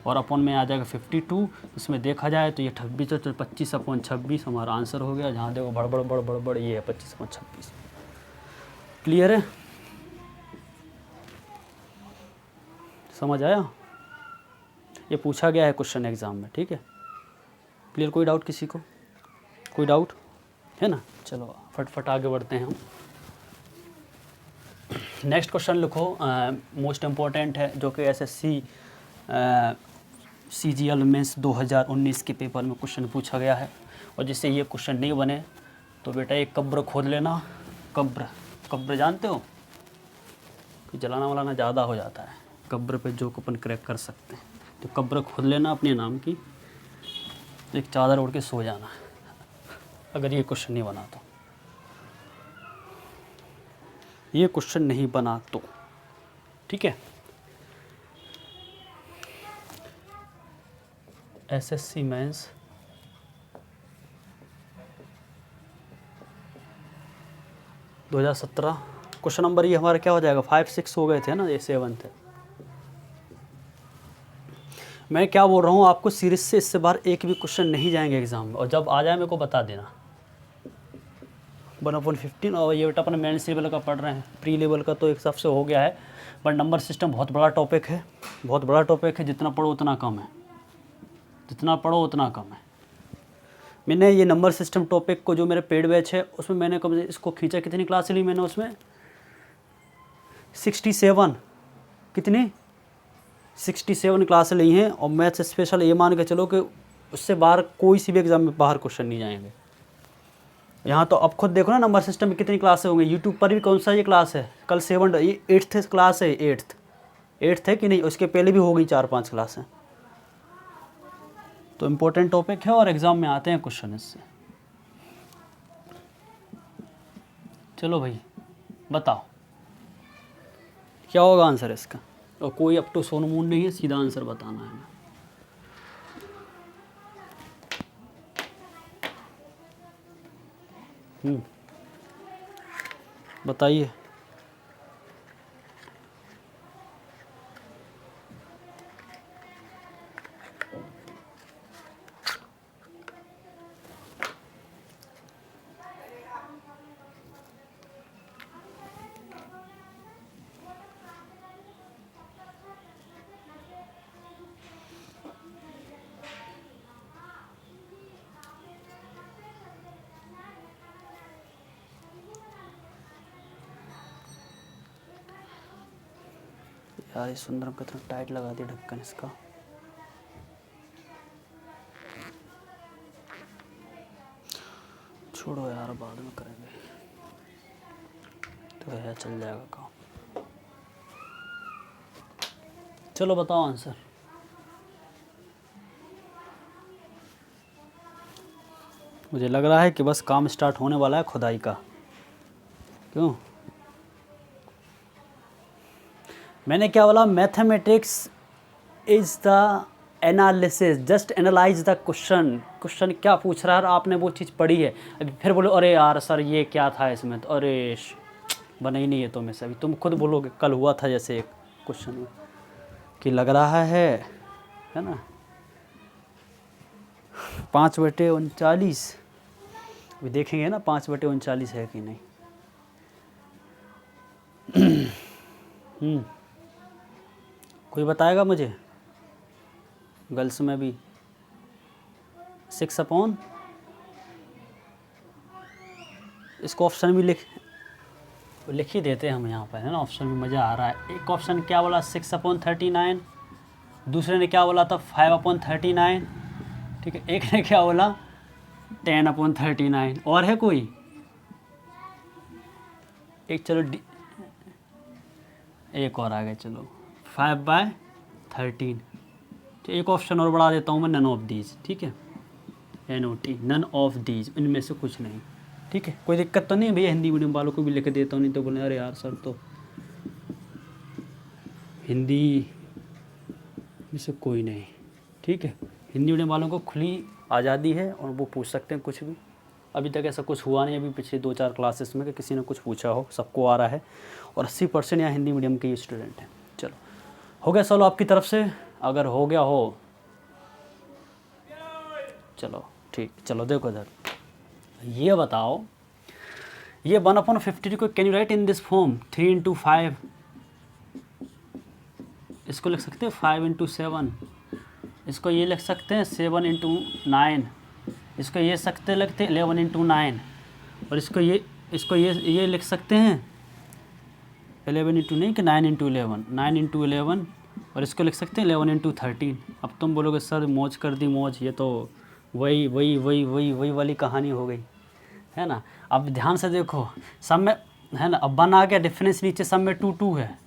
और अपॉन में आ जाएगा 52। इसमें देखा जाए तो ये 26 तो 25/26 हमारा आंसर हो गया। जहाँ देखो बड़ ये है 25/26। क्लियर है, समझ आया? ये पूछा गया है क्वेश्चन एग्जाम में। ठीक है, क्लियर? कोई डाउट किसी को? कोई डाउट है ना? चलो फटफट आगे बढ़ते हैं हम। नेक्स्ट क्वेश्चन लिखो, मोस्ट इम्पोर्टेंट है, जो कि एसएससी CGL मेंस 2019 के पेपर में क्वेश्चन पूछा गया है। और जिससे ये क्वेश्चन नहीं बने तो बेटा एक कब्र खोद लेना। कब्र जानते हो कि जलाना वलाना ज़्यादा हो जाता है, कब्र पे जो अपन क्रैक कर सकते हैं, तो कब्र खोद लेना अपने नाम की, एक चादर ओढ़ के सो जाना अगर ये क्वेश्चन नहीं बना तो। ये क्वेश्चन नहीं बना तो ठीक है। एसएससी मेंस 2017 क्वेश्चन नंबर ये हमारा क्या हो जाएगा, 5 6 हो गए थे ना, ये 7 थे। मैं क्या बोल रहा हूँ आपको, सीरीज से इससे बाहर एक भी क्वेश्चन नहीं जाएंगे एग्जाम में, और जब आ जाए मेरे को बता देना। 1/15 और ये बेटा अपन मेंस लेवल का पढ़ रहे हैं, प्री लेवल का तो एक हिसाब से हो गया है, बट नंबर सिस्टम बहुत बड़ा टॉपिक है, बहुत बड़ा टॉपिक है। जितना पढ़ो उतना कम है, जितना पढ़ो उतना कम है। मैंने ये नंबर सिस्टम टॉपिक को जो मेरे पेड बैच है उसमें मैंने कब इसको खींचा, कितनी क्लास ली मैंने उसमें 67, कितनी 67 क्लास ली हैं। और मैथ्स स्पेशल ये मान के चलो कि उससे बाहर कोई सी भी एग्जाम में बाहर क्वेश्चन नहीं जाएंगे। यहाँ तो अब खुद देखो ना नंबर सिस्टम में कितनी क्लासें होंगी। यूट्यूब पर भी कौन सा ये क्लास है, कल 7 ये 8th क्लास है, 8th है कि नहीं, उसके पहले भी हो गई 4-5 क्लासें। तो इम्पोर्टेंट टॉपिक है और एग्ज़ाम में आते हैं क्वेश्चन इससे। चलो भाई बताओ क्या होगा आंसर इसका, और कोई अप टू सोन मून नहीं है, सीधा आंसर बताना है। बताइए। यार ये सुंदरम कितना टाइट लगा दिया ढक्कन इसका। छोड़ो यार बाद में करेंगे, तो यह चल जाएगा काम। चलो बताओ आंसर। मुझे लग रहा है कि बस काम स्टार्ट होने वाला है खुदाई का। क्यों? मैंने क्या बोला, mathematics is the analysis, just analyse the question क्या पूछ रहा है और आपने वो चीज़ पढ़ी है। अभी फिर बोलो अरे यार सर ये क्या था इसमें, तो अरे बना ही नहीं है तो में से। अभी तुम खुद बोलोगे कल हुआ था जैसे एक क्वेश्चन में कि लग रहा है ना 5/39, अभी देखेंगे ना 5/39 है कि नहीं। कोई बताएगा मुझे गर्ल्स में भी? 6 अपॉन, इसको ऑप्शन भी लिख ही देते हैं हम यहाँ पर, है ना, ऑप्शन में मज़ा आ रहा है। एक ऑप्शन क्या बोला 6/39, दूसरे ने क्या बोला था 5/39, ठीक है, एक ने क्या बोला 10/39, और है कोई एक, चलो एक और आ गया, चलो 5/13। तो एक ऑप्शन और बढ़ा देता हूँ मैं, नन ऑफ दीज, ठीक है, NOT, नन ऑफ दीज, इनमें से कुछ नहीं, ठीक है। कोई दिक्कत तो नहीं भैया, हिंदी मीडियम वालों को भी लिख देता हूँ, नहीं तो बोले अरे यार सर तो हिंदी में से कोई नहीं, ठीक है। हिंदी मीडियम वालों को खुली आज़ादी है और वो पूछ सकते हैं कुछ भी। अभी तक ऐसा कुछ हुआ नहीं, अभी पिछले 2-4 क्लासेस में कि किसी ने कुछ पूछा हो, सबको आ रहा है और 80% यहाँ हिंदी मीडियम के ही स्टूडेंट हैं। चलो हो गया सॉल्व आपकी तरफ से, अगर हो गया हो चलो ठीक। चलो देखो इधर, ये बताओ, ये 1/50 को can you right in this form 3/5, इसको लिख सकते हैं 5/7, इसको ये लिख सकते हैं 7/9, इसको ये लगते 11/9, और इसको ये लिख सकते हैं 11 नहीं कि 9/11, 9/11, और इसको लिख सकते हैं 11/13। अब तुम बोलोगे सर मौज कर दी मौज, ये तो वही वाली कहानी हो गई, है ना। अब ध्यान से देखो, सब में है ना, अब 1 आ गया, डिफरेंस नीचे सब में 2 है,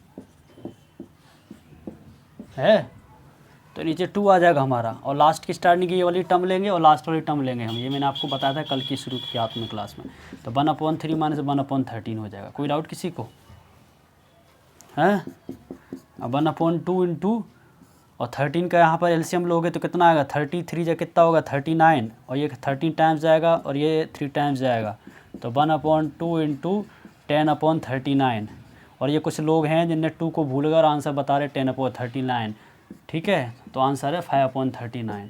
तो नीचे 2 आ जाएगा हमारा, और लास्ट की स्टार्टिंग की ये वाली टर्म लेंगे और लास्ट वाली टर्म लेंगे हम, ये मैंने आपको बताया था कल की शुरू किया आपने क्लास में। तो 1/3 माइनस 1/13 हो जाएगा। कोई डाउट किसी को है? अब 1/2 इंटू और 13 का यहाँ पर एलसीएम लोगे तो कितना आएगा, 33 जा कितना होगा 39, और ये 13 टाइम्स जाएगा और ये 3 टाइम्स जाएगा, तो 1/2 इंटू 10/39। और ये कुछ लोग हैं जिनने 2 को भूल गए और आंसर बता रहे 10/39, ठीक है, तो आंसर है 5/39।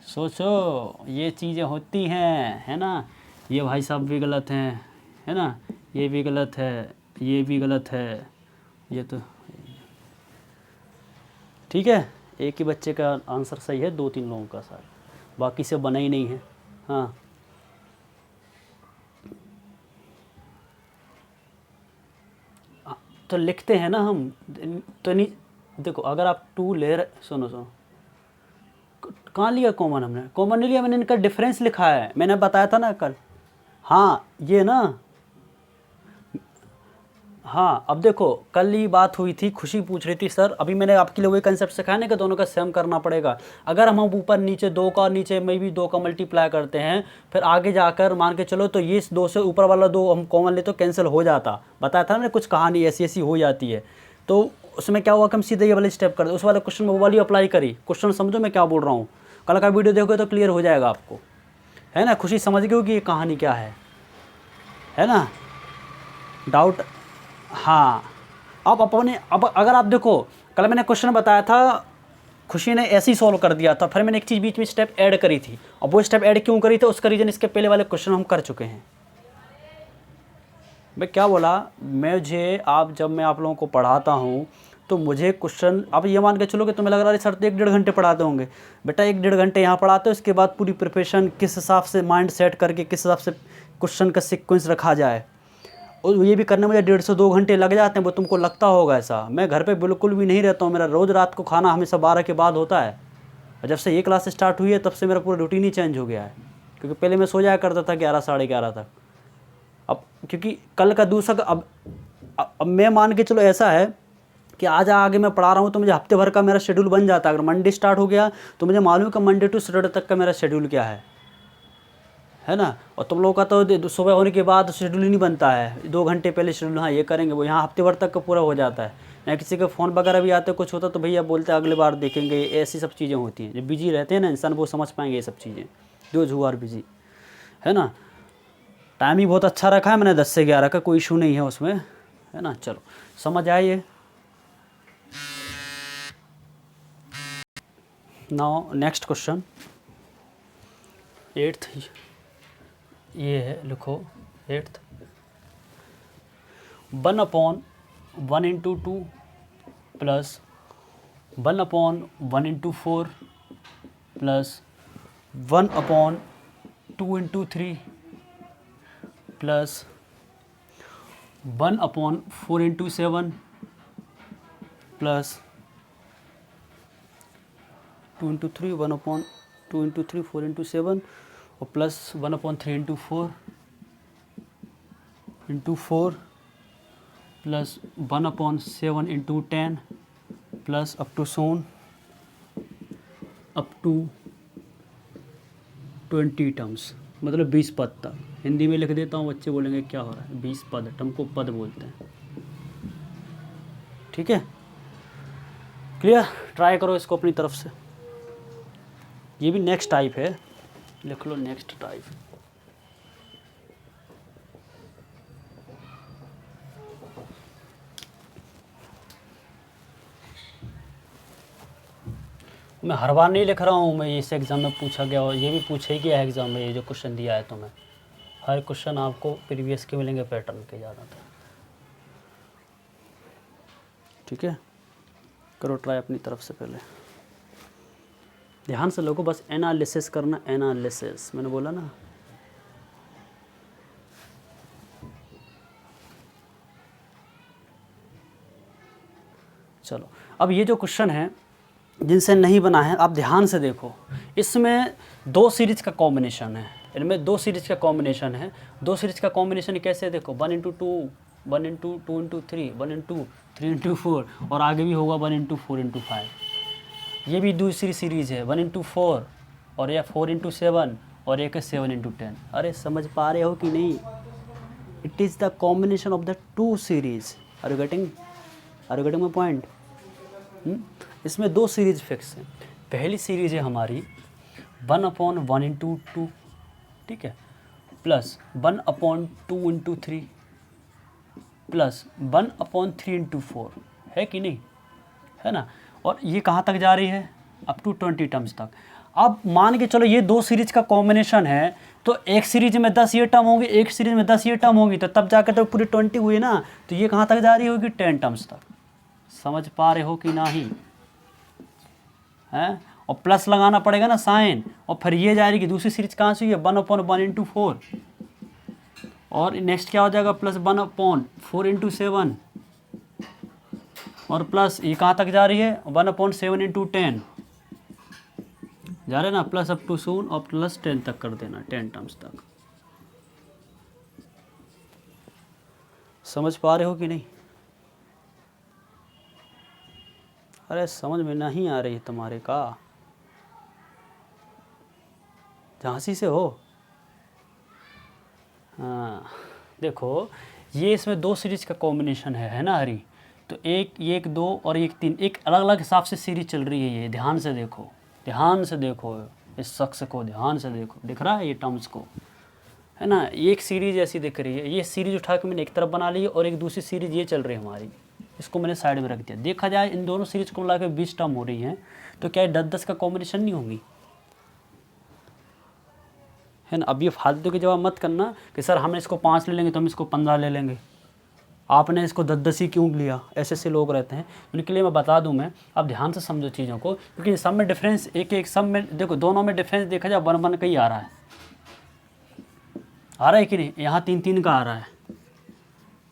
सोचो ये चीज़ें होती हैं, है ना। ये भाई साहब भी गलत हैं, है ना, ये भी गलत है, ये भी गलत है, ये तो ठीक है। एक ही बच्चे का आंसर सही है, 2-3 लोगों का सर, बाकी से बना ही नहीं है। हाँ तो लिखते हैं ना हम, तो नहीं देखो, अगर आप 2 ले रहे, सुनो कहाँ लिया कॉमन, हमने कॉमन नहीं लिया, मैंने इनका डिफरेंस लिखा है, मैंने बताया था ना कल। हाँ ये ना, हाँ अब देखो कल ही बात हुई थी, खुशी पूछ रही थी सर, अभी मैंने आपके लिए वही कंसेप्ट सिखाया ना कि दोनों का सेम करना पड़ेगा। अगर हम ऊपर नीचे 2 का, नीचे में भी 2 का मल्टीप्लाई करते हैं, फिर आगे जाकर मान के चलो तो ये 2 से ऊपर वाला 2 हम कॉमन ले तो कैंसिल हो जाता, बताया था मैंने, कुछ कहानी ऐसी हो जाती है। तो उसमें क्या हुआ कि हम सीधे ये वाले स्टेप कर दे, उस वाले क्वेश्चन में वो वाली अप्लाई करी। क्वेश्चन समझो मैं क्या बोल रहा हूँ, कल का वीडियो देखोगे तो क्लियर हो जाएगा आपको, है ना। खुशी समझ गई कि ये कहानी क्या है ना। डाउट, हाँ अब अगर आप देखो, कल मैंने क्वेश्चन बताया था, खुशी ने ऐसे ही सॉल्व कर दिया था, फिर मैंने एक चीज़ बीच में स्टेप ऐड करी थी, और वो स्टेप ऐड क्यों करी थी उसका रीज़न इसके पहले वाले क्वेश्चन हम कर चुके हैं। मैं क्या बोला, जब मैं आप लोगों को पढ़ाता हूँ तो मुझे क्वेश्चन, अब ये मान के चलो कि तुम्हें लग रहा है सर तो 1-1.5 घंटे पढ़ाते होंगे, बेटा 1-1.5 घंटे यहाँ पढ़ाते हो, उसके बाद पूरी प्रिपरेशन किस हिसाब से माइंड सेट करके किस हिसाब से क्वेश्चन का सीक्वेंस रखा जाए, और ये भी करने में मुझे 1.5 से 2 घंटे लग जाते हैं। वो तुमको लगता होगा ऐसा, मैं घर पे बिल्कुल भी नहीं रहता हूँ, मेरा रोज़ रात को खाना हमेशा 12 के बाद होता है, और जब से ये क्लास स्टार्ट हुई है तब से मेरा पूरा रूटीन ही चेंज हो गया है, क्योंकि पहले मैं सो जाया करता था 11 साढ़े 11 तक। अब क्योंकि कल का दूसरा, अब मैं मान के चलो ऐसा है कि आज आगे मैं पढ़ा रहा हूँ तो मुझे हफ्ते भर का मेरा शेड्यूल बन जाता है। अगर मंडे स्टार्ट हो गया तो मुझे मालूम है कि मंडे टू सैटरडे तक का मेरा शेड्यूल क्या है ना। और तुम लोगों का तो सुबह होने के बाद शेड्यूल ही नहीं बनता है, 2 घंटे पहले शेड्यूल, हाँ ये करेंगे वो, यहाँ हफ्ते भर तक का पूरा हो जाता है। या किसी के फ़ोन वगैरह भी आते कुछ होता तो भैया बोलते अगले बार देखेंगे, ऐसी सब चीज़ें होती हैं। जब बिजी रहते हैं ना इंसान, वो समझ पाएंगे ये सब चीज़ें, दोज हू आर बिजी, है ना। टाइम ही बहुत अच्छा रखा है मैंने, 10 से 11 का, कोई इशू नहीं है उसमें, है ना। चलो समझ आइए। नाउ नेक्स्ट क्वेश्चन 8th, ये है, लिखो 8th, 1/1 into 2 plus 1/1 into 4 plus 1/2 into 3 plus 1/4 into 7 plus 2 into 3 1/2 into 3 4 into 7 और plus 1/3 into 4 plus 1/7 into 10 plus up to 20 terms, मतलब 20 पद तक। हिंदी में लिख देता हूँ, बच्चे बोलेंगे क्या हो रहा है। 20 पद, टर्म को पद बोलते हैं। ठीक है, क्लियर? ट्राई करो इसको अपनी तरफ से। ये भी नेक्स्ट टाइप है, लिख लो नेक्स्ट टाइप। मैं हर बार नहीं लिख रहा हूँ, मैं इस एग्ज़ाम में पूछा गया और ये भी पूछा ही गया एग्ज़ाम में। ये जो क्वेश्चन दिया है तुम्हें, हर क्वेश्चन आपको प्रीवियस के मिलेंगे पैटर्न के ज़्यादातर। ठीक है, करो ट्राई अपनी तरफ से। पहले ध्यान से लोगों, बस एनालिसिस करना, एनालिसिस मैंने बोला ना। चलो, अब ये जो क्वेश्चन है जिनसे नहीं बना है, आप ध्यान से देखो। इसमें 2 सीरीज का कॉम्बिनेशन है, इनमें 2 सीरीज का कॉम्बिनेशन है। 2 सीरीज का कॉम्बिनेशन कैसे देखो, 1 into 2, 1 into 2 into 3, 1 into 3 into 4 और आगे भी होगा 1 इंटू 4 इंटू 5। ये भी दूसरी सीरीज़ है 1 इंटू 4 और यह 4 इंटू 7 और एक है 7 इंटू 10। अरे समझ पा रहे हो कि नहीं? It is the combination of the 2 series. Are you getting my point? इसमें 2 सीरीज फिक्स हैं। पहली सीरीज है हमारी 1/1 इंटू 2, ठीक है, प्लस 1/2 इंटू 3 प्लस 1/3 इंटू 4, है कि नहीं? है ना? और ये कहाँ तक जा रही है? अप टू 20 टर्म्स तक। अब मान के चलो ये 2 सीरीज का कॉम्बिनेशन है, तो एक सीरीज में 10 ये टर्म होंगी, एक सीरीज में 10 ये टर्म होंगी, तो तब जाकर तो पूरी 20 हुई ना। तो ये कहाँ तक जा रही होगी? 10 टर्म्स तक। समझ पा रहे हो कि नहीं? है, और प्लस लगाना पड़ेगा ना साइन, और फिर ये जाएगी दूसरी सीरीज कहाँ से हुई है? 1/1 इंटू 4 और नेक्स्ट क्या हो जाएगा? प्लस 1/4 इंटू 7 और प्लस ये कहाँ तक जा रही है? 1/7 इंटू 10 जा रहे ना, प्लस अप टू सून और प्लस 10 तक कर देना, 10 टर्म्स तक। समझ पा रहे हो कि नहीं? अरे समझ में नहीं आ रही है तुम्हारे का? झांसी से हो? हाँ, देखो ये इसमें 2 सीरीज का कॉम्बिनेशन है ना हरी? तो एक 2 और एक 3, एक अलग अलग हिसाब से सीरीज चल रही है। ये ध्यान से देखो, ध्यान से देखो, इस शख्स को ध्यान से देखो, दिख रहा है ये टर्म्स को, है ना? एक सीरीज ऐसी दिख रही है, ये सीरीज उठा के मैंने एक तरफ बना ली और एक दूसरी सीरीज ये चल रही है हमारी, इसको मैंने साइड में रख दिया। देखा जाए इन दोनों सीरीज को मिला के 20 टर्म हो रही हैं, तो क्या 10-10 का कॉम्बिनेशन नहीं होंगी? है ना? अब ये फालतू के जवाब मत करना कि सर हम इसको 5 ले लेंगे तो हम इसको 15 ले लेंगे, आपने इसको 10-10 ही क्यों लिया? ऐसे लोग रहते हैं, उनके लिए मैं बता दूं मैं। अब ध्यान से समझो चीज़ों को, क्योंकि सब में डिफरेंस एक सब में देखो, दोनों में डिफरेंस देखा जाए 1-1 का ही आ रहा है कि नहीं? यहाँ 3-3 का आ रहा है।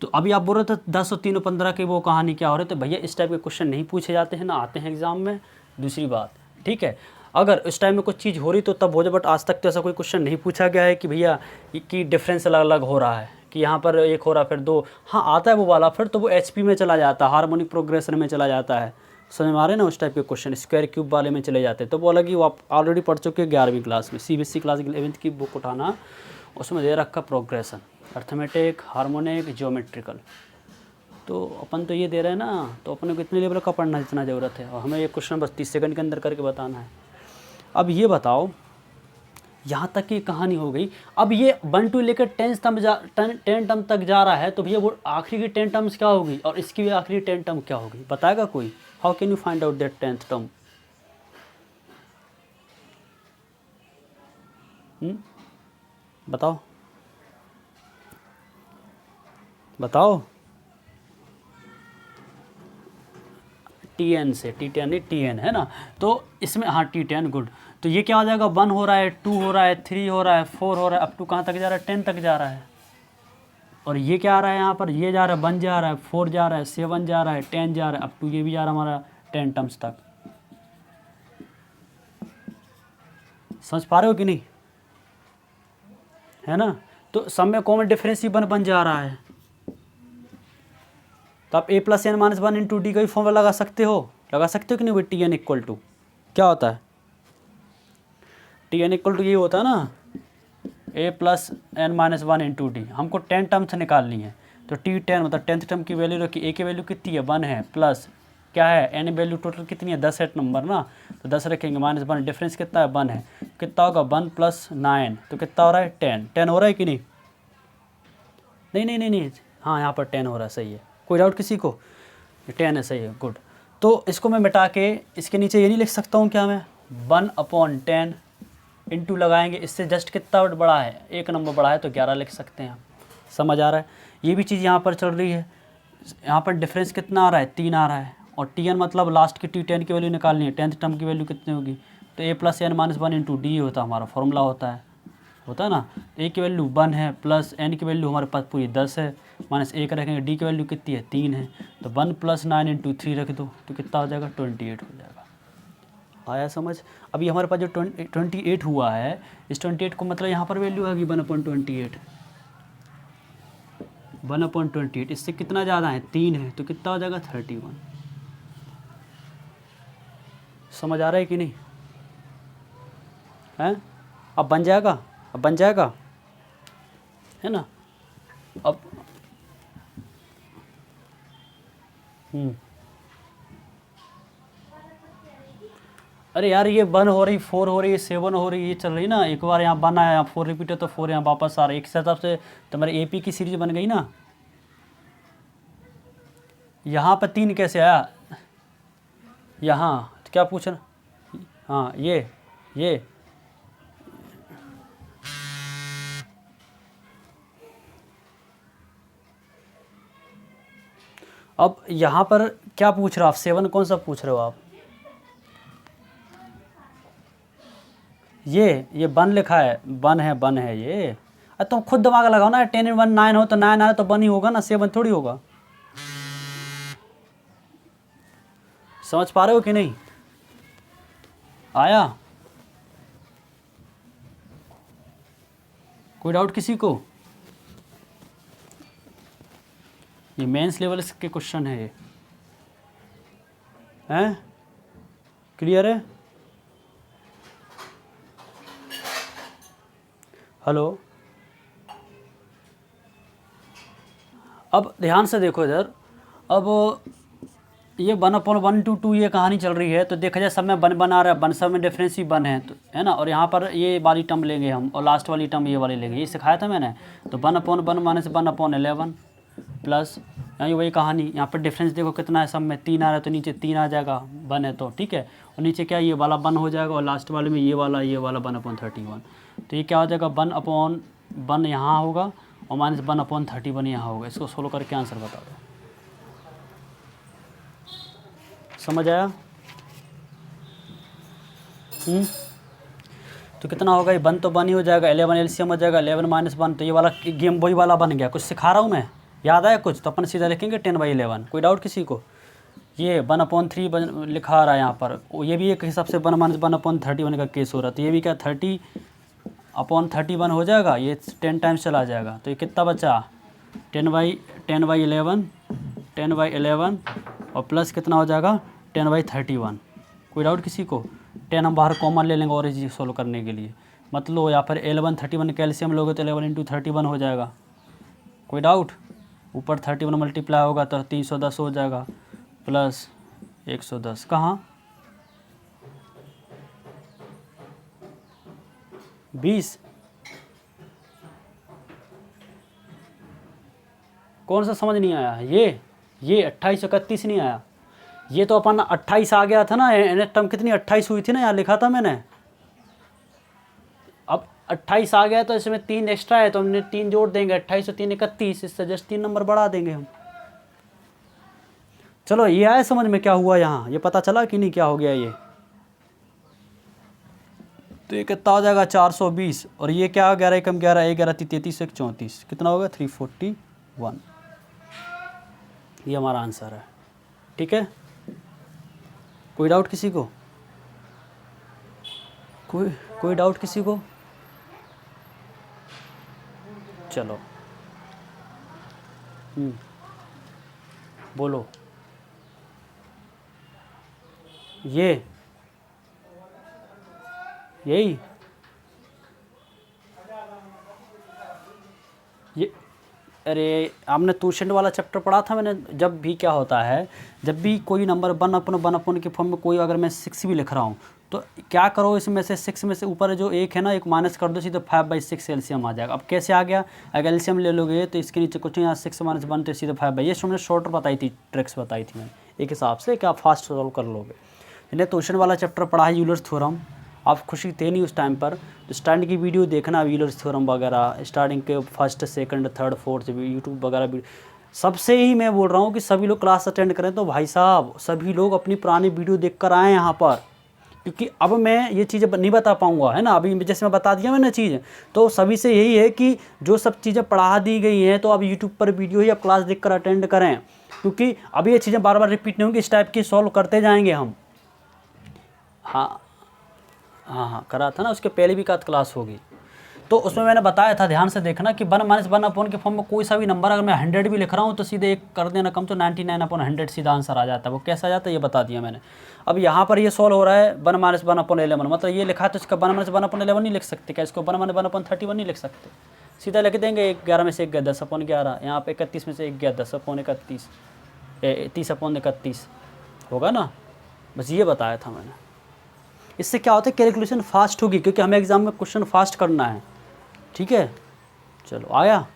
तो अभी आप बोल रहे थे 10 और 3 और 15 की वो कहानी क्या हो रही है? तो भैया इस टाइप के क्वेश्चन नहीं पूछे जाते हैं ना, आते हैं एग्जाम में। दूसरी बात, ठीक है, अगर इस टाइम में कुछ चीज़ हो रही तो तब हो जाए, बट आज तक तो ऐसा कोई क्वेश्चन नहीं पूछा गया है कि भैया कि डिफरेंस अलग अलग हो रहा है, कि यहाँ पर एक हो रहा फिर 2। हाँ आता है वो वाला, फिर तो वो HP में चला जाता है, हार्मोनिक प्रोग्रेशन में चला जाता है। समझ में आ रहे हैं ना? उस टाइप के क्वेश्चन स्क्वायर क्यूब वाले में चले जाते हैं, तो वो अलग ही, वो आप ऑलरेडी पढ़ चुके हैं 11वीं क्लास में। CBSE क्लास 11th की बुक उठाना, उसमें दे रखा प्रोग्रेशन, अर्थमेटिक, हार्मोनिक, ज्योमेट्रिकल। तो अपन तो ये दे रहे हैं ना, तो अपने को इतने लेवल का पढ़ना जितना ज़रूरत है, और हमें ये क्वेश्चन बस 30 सेकंड के अंदर करके बताना है। अब ये बताओ, यहाँ तक की कहानी हो गई। अब ये 1 to लेकर 10 टर्म तक जा रहा है, तो भैया वो आखिरी की 10 टर्म्स क्या होगी और इसकी भी आखिरी 10 टर्म क्या होगी? बताएगा कोई? How can you find out that 10th term? बताओ बताओ। TN से, TN नहीं TN है ना? तो इसमें हाँ T10, गुड। तो ये क्या हो जाएगा, 1 हो रहा है, 2 हो रहा है, 3 हो रहा है, 4 हो रहा है, अप टू कहाँ तक जा रहा है, 10 तक जा रहा है। और ये क्या आ रहा है यहाँ पर, ये जा रहा है 1 जा रहा है, 4 जा रहा है, 7 जा रहा है, 10 जा रहा है, अप टू ये भी जा रहा है हमारा 10 टर्म्स तक। समझ पा रहे हो कि नहीं, है ना। तो सब में कॉमन डिफरेंस ही 1 बन जा रहा है। तो आप a plus n minus 1 into d का भी फॉर्मूला लगा सकते हो कि नहीं भाई। टी एन इक्वल टू क्या होता है, टी एन इक्वल टू ये होता है ना, a plus n minus 1 into d. हमको 10 टर्म्स निकालनी है, तो टी 10 मतलब 10th टर्म की वैल्यू रखी, a की वैल्यू कितनी है 1 है, प्लस क्या है n वैल्यू टोटल कितनी है 10 है नंबर ना, तो 10 रखेंगे, माइनस 1 डिफरेंस कितना है 1 है, कितना होगा 1 प्लस 9, तो कितना हो रहा है 10 हो रहा है कि नहीं, नहीं, हाँ यहाँ पर 10 हो रहा है, सही है। कोई डाउट किसी को, 10 है, सही है, गुड। तो इसको मैं मिटा के इसके नीचे ये नहीं लिख सकता हूँ क्या मैं, 1/10 इंटू लगाएंगे, इससे जस्ट कितना बड़ा है, 1 नंबर बड़ा है, तो 11 लिख सकते हैं। समझ आ रहा है। ये भी चीज़ यहाँ पर चल रही है, यहाँ पर डिफरेंस कितना आ रहा है 3 आ रहा है, और टी एन मतलब लास्ट की T10 की वैल्यू निकालनी है, 10th टर्म की वैल्यू कितनी होगी, तो a plus n minus 1 into d होता है हमारा फॉर्मूला होता है ना। a की वैल्यू 1 है, प्लस n की वैल्यू हमारे पास पूरी 10 है, माइनस 1 रखेंगे, d की वैल्यू कितनी है 3 है, तो 1 प्लस 9 इंटू 3 रख दो, तो कितना हो जाएगा 28 हो जाएगा। आया समझ। अभी हमारे पास जो 28 हुआ है, इस 28 को मतलब यहाँ पर वैल्यू आएगी 1/28, इससे कितना ज़्यादा है 3 है, तो कितना हो जाएगा 31। समझ आ रहा है कि नहीं, है। अब बन जाएगा, है ना। अब अरे यार ये 1 हो रही, 4 हो रही है, 7 हो रही है, ये चल रही ना। एक बार यहाँ 1 आया, 4 रिपीट है तो 4 यहाँ वापस आ रहा है। एक हिसाब से तुम्हारे AP की सीरीज बन गई ना। यहाँ पर 3 कैसे आया, यहाँ तो क्या पूछना, हाँ ये अब यहाँ पर क्या पूछ रहे हो आप, 7 कौन सा पूछ रहे हो आप, ये 1 लिखा है, 1 है ये। अरे तुम खुद दिमाग लगाओ ना, 10 1 9 हो तो 9 आया तो 1 ही होगा ना, 7 थोड़ी होगा। समझ पा रहे हो कि नहीं, आया कोई डाउट किसी को। ये मेंस लेवल के क्वेश्चन है, ये हैं, क्लियर है। हेलो, अब ध्यान से देखो इधर। अब ये 1/1 ये कहानी चल रही है, तो देखा जाए सब में 1 आ रहा है, 1 सब में डिफरेंस ही 1 है, तो है ना। और यहाँ पर ये वाली टर्म लेंगे हम, और लास्ट वाली टर्म ये वाली लेंगे, ये सिखाया था मैंने। तो 1/1 माइनस 1/11 प्लस यहाँ वही कहानी। यहाँ पर डिफरेंस देखो कितना है, सब में 3 आ रहा है, तो नीचे 3 आ जाएगा, 1 है तो ठीक है। और नीचे क्या, ये वाला 1 हो जाएगा, और लास्ट वाले में ये वाला 1/31। तो ये क्या हो जाएगा 1/1 यहाँ होगा, और माइनस 1/31 यहाँ होगा। इसको सोल्व करके आंसर बता दो। समझ आया। तो कितना होगा, ये 1 तो 1 ही हो जाएगा, 11 एलसीएम हो जाएगा, 11 माइनस 1, तो ये वाला गेम वही वाला बन गया। कुछ सिखा रहा हूँ मैं, याद आया कुछ, तो अपन सीधा लिखेंगे 10/11। कोई डाउट किसी को। ये 1/3 लिखा आ रहा है यहाँ पर, ये भी एक हिसाब से 1 माइनस 1/31 का केस हो रहा है। तो ये भी क्या 30/31 हो जाएगा, ये 10 टाइम्स चला जाएगा। तो ये कितना बचा 10/11 और प्लस कितना हो जाएगा 10/31। कोई डाउट किसी को। 10 हम बाहर कॉमन ले लेंगे और ये चीज़ सोल्व करने के लिए, मतलब या फिर 11/31 कैल्शियम लोगे तो 11 × 31 हो जाएगा। कोई डाउट। ऊपर 31 मल्टीप्लाई होगा तो 310 हो जाएगा, प्लस 110 कहाँ 20। कौन सा समझ नहीं आया, ये 28 31 नहीं आया। ये तो अपन 28 आ गया था ना, नेक्स्ट टर्म कितनी 28 हुई थी ना, यहाँ लिखा था मैंने। अब 28 आ गया तो इसमें 3 एक्स्ट्रा है, तो हमने 3 जोड़ देंगे, 28 और 3 31, इससे जस्ट 3 नंबर बढ़ा देंगे हम। चलो ये आया समझ में क्या हुआ यहाँ, ये पता चला कि नहीं क्या हो गया ये। तो ये कितना हो जाएगा 420, और ये क्या 11 एकम 11, 11 33 1 34, कितना होगा 341। ये हमारा आंसर है। ठीक है, कोई डाउट किसी को? कोई डाउट किसी को? चलो बोलो। यही ये, अरे आपने ट्यूशन वाला चैप्टर पढ़ा था मैंने। जब भी क्या होता है, जब भी कोई नंबर 1/1 के फॉर्म में कोई, अगर मैं 6 भी लिख रहा हूँ तो क्या करो, इसमें से 6 में से ऊपर जो एक है ना, एक माइनस कर दो, सीधे 5/6 एलसीएम आ जाएगा। अब कैसे आ गया? अगर एलसीएम ले लोगे तो इसके नीचे कुछ यहाँ 6 - 1 तो सीधे 5/, ये हमने शॉर्ट बताई थी, ट्रिक्स बताई थी मैंने, एक हिसाब से क्या आप फास्ट सॉल्व कर लोगे। मैंने ट्यूशन वाला चैप्टर पढ़ा है यूलर्स थ्योरम, आप खुशी थे नहीं उस टाइम पर, तो स्टार्टिंग की वीडियो देखना, यूलर्स थ्योरम वगैरह स्टार्टिंग के first second third fourth YouTube वगैरह। सबसे ही मैं बोल रहा हूँ कि सभी लोग क्लास अटेंड करें, तो भाई साहब सभी लोग अपनी पुरानी वीडियो देख कर आएँ यहाँ पर, क्योंकि अब मैं ये चीज़ें नहीं बता पाऊँगा, है ना। अभी जैसे मैं बता दिया मैंने चीज़, तो सभी से यही है कि जो सब चीज़ें पढ़ा दी गई हैं तो अब यूट्यूब पर वीडियो ही अब क्लास देख कर अटेंड करें, क्योंकि अभी ये चीज़ें बार बार रिपीट नहीं होंगी, इस टाइप की सॉल्व करते जाएंगे हम। हाँ हाँ हाँ, करा था ना, उसके पहले भी क्लास होगी, तो उसमें मैंने बताया था, ध्यान से देखना कि 1 - 1 के फॉर्म में कोई सा भी नंबर अगर मैं 100 भी लिख रहा हूँ तो सीधे एक कर देना कम, तो 99/100 सीधा आंसर आ जाता है। वो कैसा आ जाता है ये बता दिया मैंने। अब यहाँ पर ये सॉल्व हो रहा है 1 - 1/11, मतलब ये लिखा है तो इसका 1 - 1/11 नहीं लिख सकते क्या? इसको 1 - 1/31 नहीं लिख सकते, सीधा लिख देंगे 11 में से 1 गया 10/11, यहाँ पर 31 में से 1 गया 10/31, 30/31 होगा ना। बस ये बताया था मैंने। इससे क्या होता है, कैलकुलेशन फास्ट होगी, क्योंकि हमें एग्जाम में क्वेश्चन फास्ट करना है। ठीक है, चलो आ गया?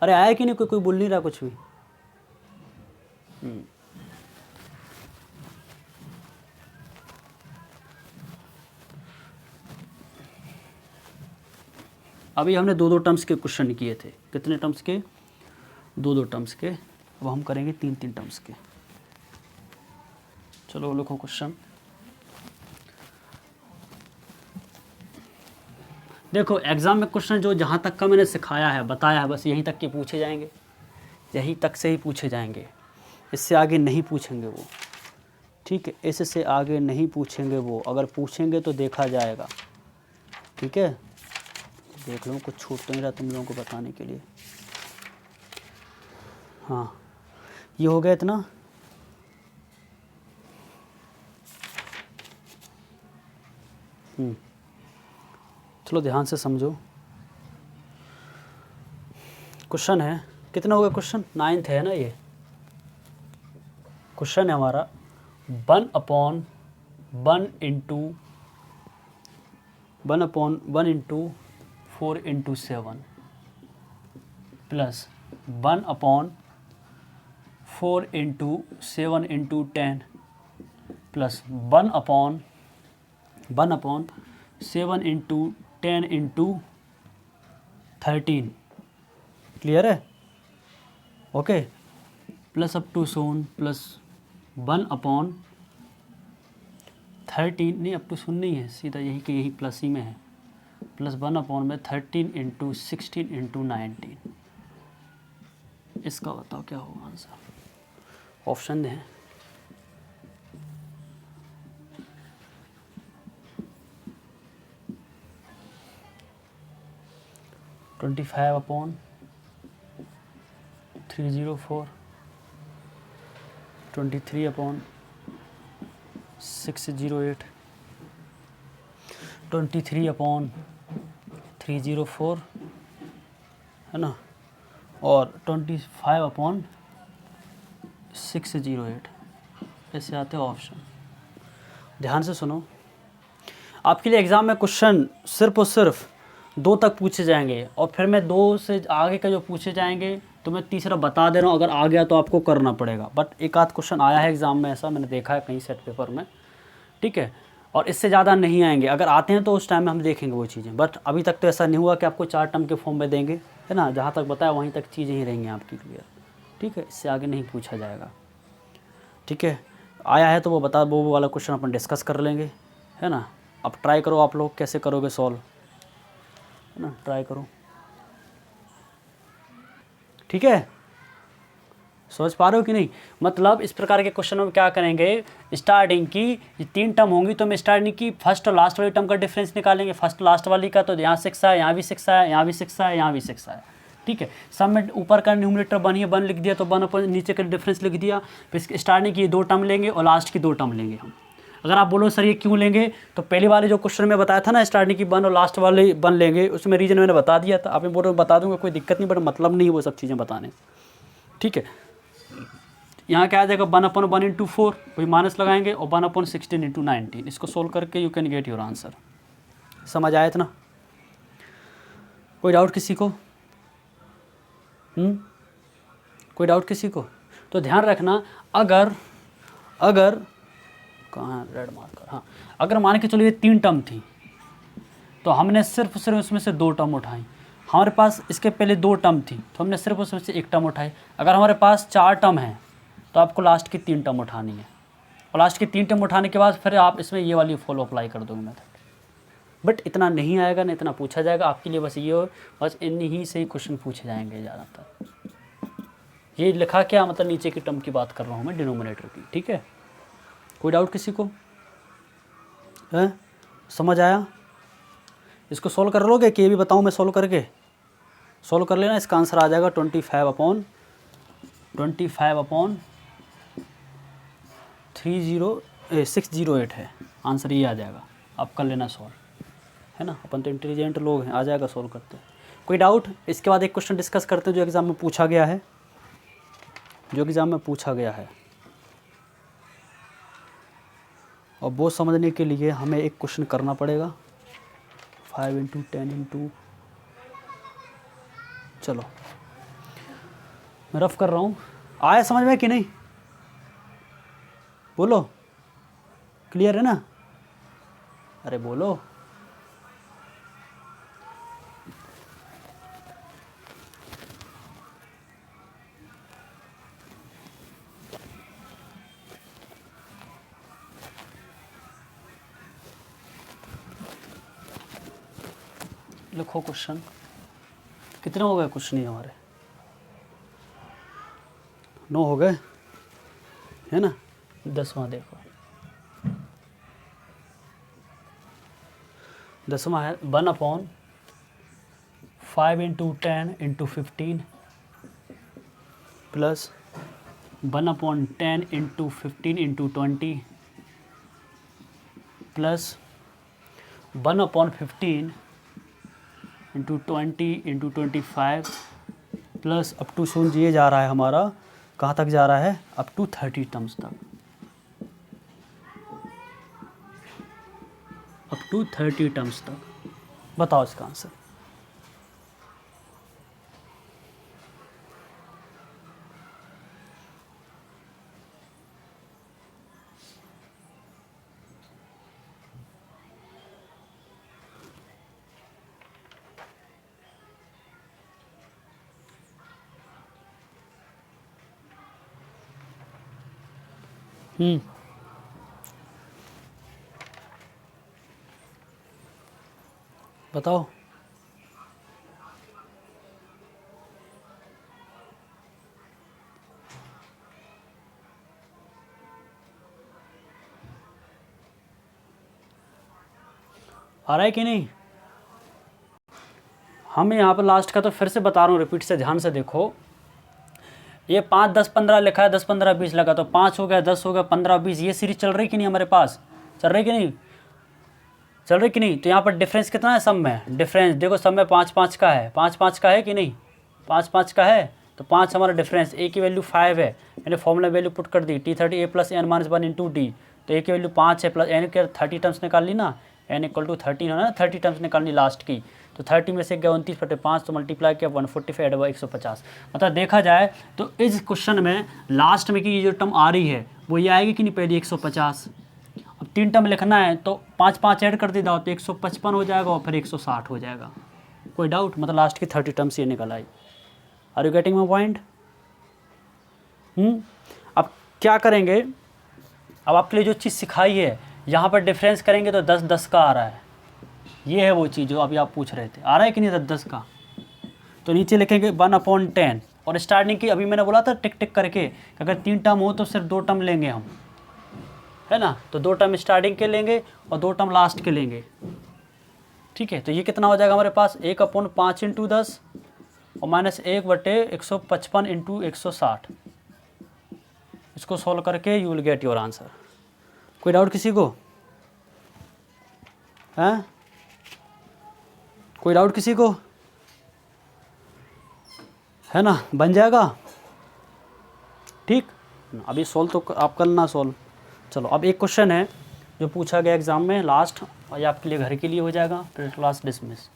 अरे आया कि नहीं? कोई बोल नहीं रहा कुछ भी। अभी हमने 2 टर्म्स के क्वेश्चन किए थे। कितने टर्म्स के? 2 टर्म्स के। अब हम करेंगे 3 टर्म्स के। चलो लिखो क्वेश्चन। देखो एग्ज़ाम में क्वेश्चन जो जहाँ तक का मैंने सिखाया है, बताया है, बस यहीं तक के पूछे जाएंगे, यहीं तक से ही पूछे जाएंगे, इससे आगे नहीं पूछेंगे वो। ठीक है, इससे आगे नहीं पूछेंगे वो, अगर पूछेंगे तो देखा जाएगा। ठीक है, देख लो, कुछ छूट तो नहीं रहा तुम लोगों को बताने के लिए। हाँ, ये हो गया इतना। चलो ध्यान से समझो। क्वेश्चन है, कितना हो गया क्वेश्चन? 9th है ना ये। क्वेश्चन है हमारा 1/1 × 4 × 7 प्लस 1/4 × 7 × 10 प्लस 1/7 × 10 × 13। क्लियर है? Okay, plus up to so on plus 1/13 नहीं, अप टू सोन नहीं है, सीधा यही कि यही प्लस ही में है, प्लस 1/13 × 16 × 19। इसका बताओ क्या होगा आंसर? ऑप्शन है 25/304, 23/608, 23/304 है ना, और 25/608। ऐसे आते हैं ऑप्शन। ध्यान से सुनो, आपके लिए एग्ज़ाम में क्वेश्चन सिर्फ और सिर्फ 2 तक पूछे जाएंगे, और फिर मैं 2 से आगे का जो पूछे जाएंगे तो मैं तीसरा बता दे रहा हूँ, अगर आ गया तो आपको करना पड़ेगा। बट एक आध क्वेश्चन आया है एग्ज़ाम में, ऐसा मैंने देखा है कहीं सेट पेपर में। ठीक है, और इससे ज़्यादा नहीं आएंगे, अगर आते हैं तो उस टाइम में हम देखेंगे वो चीज़ें। बट अभी तक तो ऐसा नहीं हुआ कि आपको 4 टर्म के फॉर्म में देंगे, है ना। जहाँ तक बताया वहीं तक चीज़ें ही रहेंगी आपकी क्लियर। ठीक है, इससे आगे नहीं पूछा जाएगा। ठीक है, आया है तो वो बता, वो वाला क्वेश्चन अपन डिस्कस कर लेंगे, है ना। अब ट्राई करो आप लोग कैसे करोगे सॉल्व, है ना, ट्राई करो, ठीक है। समझ पा रहे हो कि नहीं। मतलब इस प्रकार के क्वेश्चन में क्या करेंगे, स्टार्टिंग की 3 टर्म होंगी तो हम स्टार्टिंग की फर्स्ट और लास्ट वाली टर्म का डिफरेंस निकालेंगे। फर्स्ट लास्ट वाली का तो यहाँ 6 है, यहाँ भी 6 है, यहाँ भी 6 है, यहाँ भी 6 है, ठीक है। सब में ऊपर का न्यूमरेटर 1 है, 1 लिख दिया तो 1 अपन नीचे का डिफरेंस लिख दिया। फिर स्टार्टिंग की 2 टर्म लेंगे और लास्ट की 2 टर्म लेंगे हम। अगर आप बोलो सर ये क्यों लेंगे, तो पहले वाले जो क्वेश्चन में बताया था ना, स्टार्टिंग की 1 और लास्ट वाले 1 लेंगे, उसमें रीजन मैंने बता दिया था। आप बोल रहे बता दूंगा, कोई दिक्कत नहीं, बट मतलब नहीं वो सब चीज़ें बताने, ठीक है। यहाँ क्या आ जाएगा 1/1 इंटू 4, वही माइनस लगाएंगे, और 1/16 इंटू 19। इसको सोल्व करके you can get your answer. समझ आया इतना, कोई डाउट किसी को? कोई डाउट किसी को? तो ध्यान रखना, अगर कहाँ रेड मार्कर, हाँ, अगर मान के चलो ये 3 टर्म थी तो हमने सिर्फ उसमें से 2 टर्म उठाई। हमारे पास इसके पहले 2 टर्म थी तो हमने सिर्फ उसमें से 1 टर्म उठाई। अगर हमारे पास 4 टर्म है तो आपको लास्ट की 3 टर्म उठानी है, और लास्ट की 3 टर्म उठाने के बाद फिर आप इसमें ये वाली फॉलो अप्लाई कर दोगे मेथड। बट इतना नहीं आएगा, ना इतना पूछा जाएगा आपके लिए, बस ये हो, बस इन ही से ही क्वेश्चन पूछे जाएंगे ज़्यादातर। ये लिखा क्या मतलब, नीचे की टर्म की बात कर रहा हूँ मैं, डिनोमिनेटर की, ठीक है। कोई डाउट किसी को है? समझ आया? इसको सोल्व कर लोगे कि ये भी बताऊँ मैं सोल्व करके? सोल्व कर लेना, इसका आंसर आ जाएगा 25/608 है आंसर, ये आ जाएगा। आप कर लेना सॉल्व, है ना, अपन तो इंटेलिजेंट लोग हैं, आ जाएगा सोल्व करते हैं। कोई डाउट? इसके बाद एक क्वेश्चन डिस्कस करते हैं जो एग्ज़ाम में पूछा गया है, और वो समझने के लिए हमें एक क्वेश्चन करना पड़ेगा 5 इंटू 10 इंटू, चलो मैं रफ कर रहा हूँ। आया समझ में कि नहीं? बोलो, क्लियर है ना? अरे बोलो। लिखो क्वेश्चन। कितने हो गए क्वेश्चन? ये हमारे 9 हो गए, है ना। 10वां देखो, 10वां है 1/5 into 10 into 15 plus 1/10 into 15 into 20 plus 1/15 into 20 into 25 plus up to so on ये जा रहा है हमारा, कहाँ तक जा रहा है? अप टू 30 टर्म्स तक, अप टू 30 टर्म्स तक। बताओ इसका आंसर। बताओ। आ रहा है कि नहीं? हम यहाँ पर लास्ट का तो फिर से बता रहा हूँ, रिपीट से ध्यान से देखो। ये 5, 10, 15 लिखा है, 10, 15, 20 लगा, तो 5 हो गया, 10 हो गया, 15, 20, ये सीरीज चल रही कि नहीं हमारे पास? चल रही कि नहीं? चल रही कि नहीं? तो यहाँ पर डिफरेंस कितना है सब में? डिफरेंस देखो सब में 5, 5 का है, 5, 5 का है कि नहीं? 5, 5 का है, तो 5 हमारा डिफरेंस। ए की वैल्यू 5 है, मैंने फॉर्मूला वैल्यू पुट कर दी, T30 A + n - 1 into D. तो ए की वैल्यू 5 है, प्लस एन के 30 टर्म्स निकाल ली ना, n = 13 है ना, 30 टर्म्स निकालनी लास्ट की। तो 30 में से गया 29/5, तो मल्टीप्लाई किया 145 ऐड हुआ 150। मतलब देखा जाए तो इस क्वेश्चन में लास्ट में की ये जो टर्म आ रही है वो ये आएगी कि नहीं? पहले 150। अब 3 टर्म लिखना है तो 5, 5 ऐड कर देता हो तो 155 हो जाएगा, और फिर 160 हो जाएगा। कोई डाउट? मतलब लास्ट की 30 टर्म्स ये निकल आई। Are you getting my point? अब क्या करेंगे, अब आपके लिए जो चीज़ सिखाई है यहाँ पर डिफरेंस करेंगे तो 10-10 का आ रहा है। ये है वो चीज़ जो अभी आप पूछ रहे थे, आ रहा है कि नहीं 10-10 का। तो नीचे लिखेंगे 1/10 और स्टार्टिंग की अभी मैंने बोला था टिक टिक करके कि अगर 3 टर्म हो तो सिर्फ 2 टर्म लेंगे हम, है ना। तो 2 टर्म स्टार्टिंग के लेंगे और 2 टर्म लास्ट के लेंगे, ठीक है। तो ये कितना हो जाएगा हमारे पास 1/5 × 10 और -1/155 × 160। इसको सॉल्व करके you will get your answer. कोई डाउट किसी को है? कोई डाउट किसी को है ना? बन जाएगा ठीक। अभी सॉल्व तो आप करना सॉल्व। चलो अब एक क्वेश्चन है जो पूछा गया एग्जाम में लास्ट, और ये आपके लिए घर के लिए हो जाएगा, फिर क्लास डिसमिस।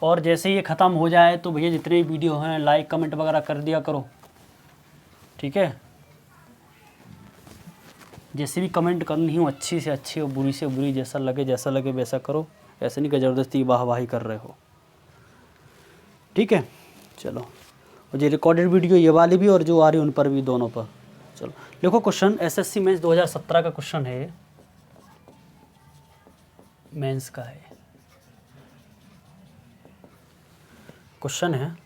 और जैसे ये ख़त्म हो जाए तो भैया जितने वीडियो हैं लाइक कमेंट वगैरह कर दिया करो, ठीक है। जैसे भी कमेंट करनी हो, अच्छी से अच्छी और बुरी से बुरी, जैसा लगे वैसा करो। ऐसे नहीं कि ज़बरदस्ती वाहवाही कर रहे हो, ठीक है। चलो, और ये रिकॉर्डेड वीडियो ये वाली भी और जो आ रही उन पर भी, दोनों पर। चलो देखो क्वेश्चन एसएससी मेंस 2017 का क्वेश्चन है, मेंस का है क्वेश्चन है।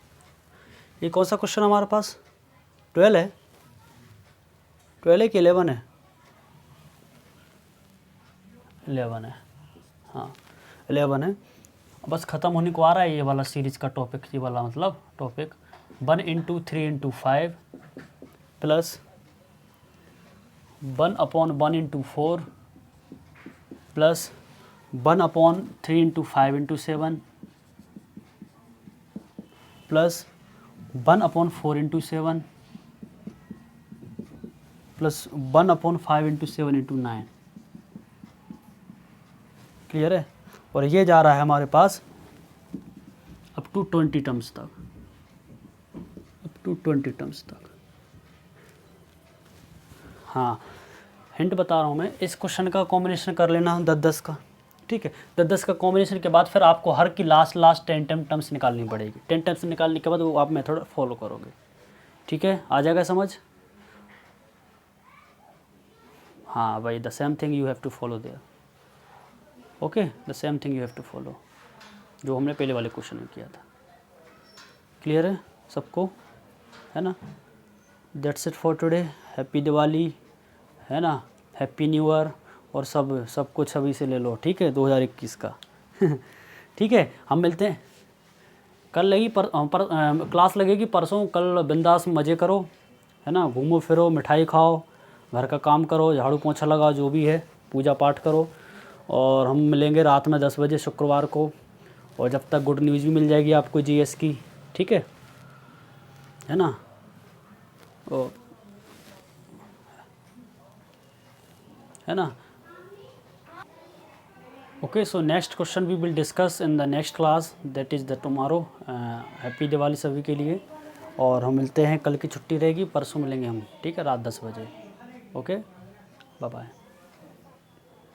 ये कौन सा क्वेश्चन हमारे पास 12 है, 12 है कि 11 है? 11 है, हाँ 11 है। बस ख़त्म होने को आ रहा है ये वाला सीरीज़ का टॉपिक, ये वाला मतलब topic 1 × 3 × 5 plus 1/1 × 4 plus 1/3 × 5 × 7 plus 1/4 × 7 plus 1/5 × 7 × 9। Clear है? और ये जा रहा है हमारे पास अप टू 20 टर्म्स तक, अप टू 20 टर्म्स तक। हाँ, हिंट बता रहा हूँ मैं, इस क्वेश्चन का कॉम्बिनेशन कर लेना 10-10 का, ठीक है। 10-10 का कॉम्बिनेशन के बाद फिर आपको हर की लास्ट 10 टर्म्स निकालनी पड़ेगी। 10 टर्म्स निकालने के बाद वो आप मेथड फॉलो करोगे, ठीक है। आ जाएगा समझ? हाँ भाई, the same thing you have to follow there, okay, the same thing you have to follow जो हमने पहले वाले क्वेश्चन में किया था। क्लियर है सबको, है ना? That's it for today. Happy Diwali, है ना, हैप्पी न्यू ईयर, और सब कुछ अभी से ले लो, ठीक है, 2021 का ठीक है। हम मिलते हैं कल, लगी क्लास लगेगी परसों। कल बिंदास मज़े करो, है ना, घूमो फिरो, मिठाई खाओ, घर का काम करो, झाड़ू पोंछा लगाओ, जो भी है, पूजा पाठ करो। और हम मिलेंगे रात में 10 बजे शुक्रवार को, और जब तक गुड न्यूज़ भी मिल जाएगी आपको जीएस की, ठीक है ना। है ना? Okay, so next question we will discuss in the next class, that is the tomorrow. Happy Diwali सभी के लिए, और हम मिलते हैं, कल की छुट्टी रहेगी, परसों मिलेंगे हम, ठीक है, रात 10 बजे। Okay, bye bye.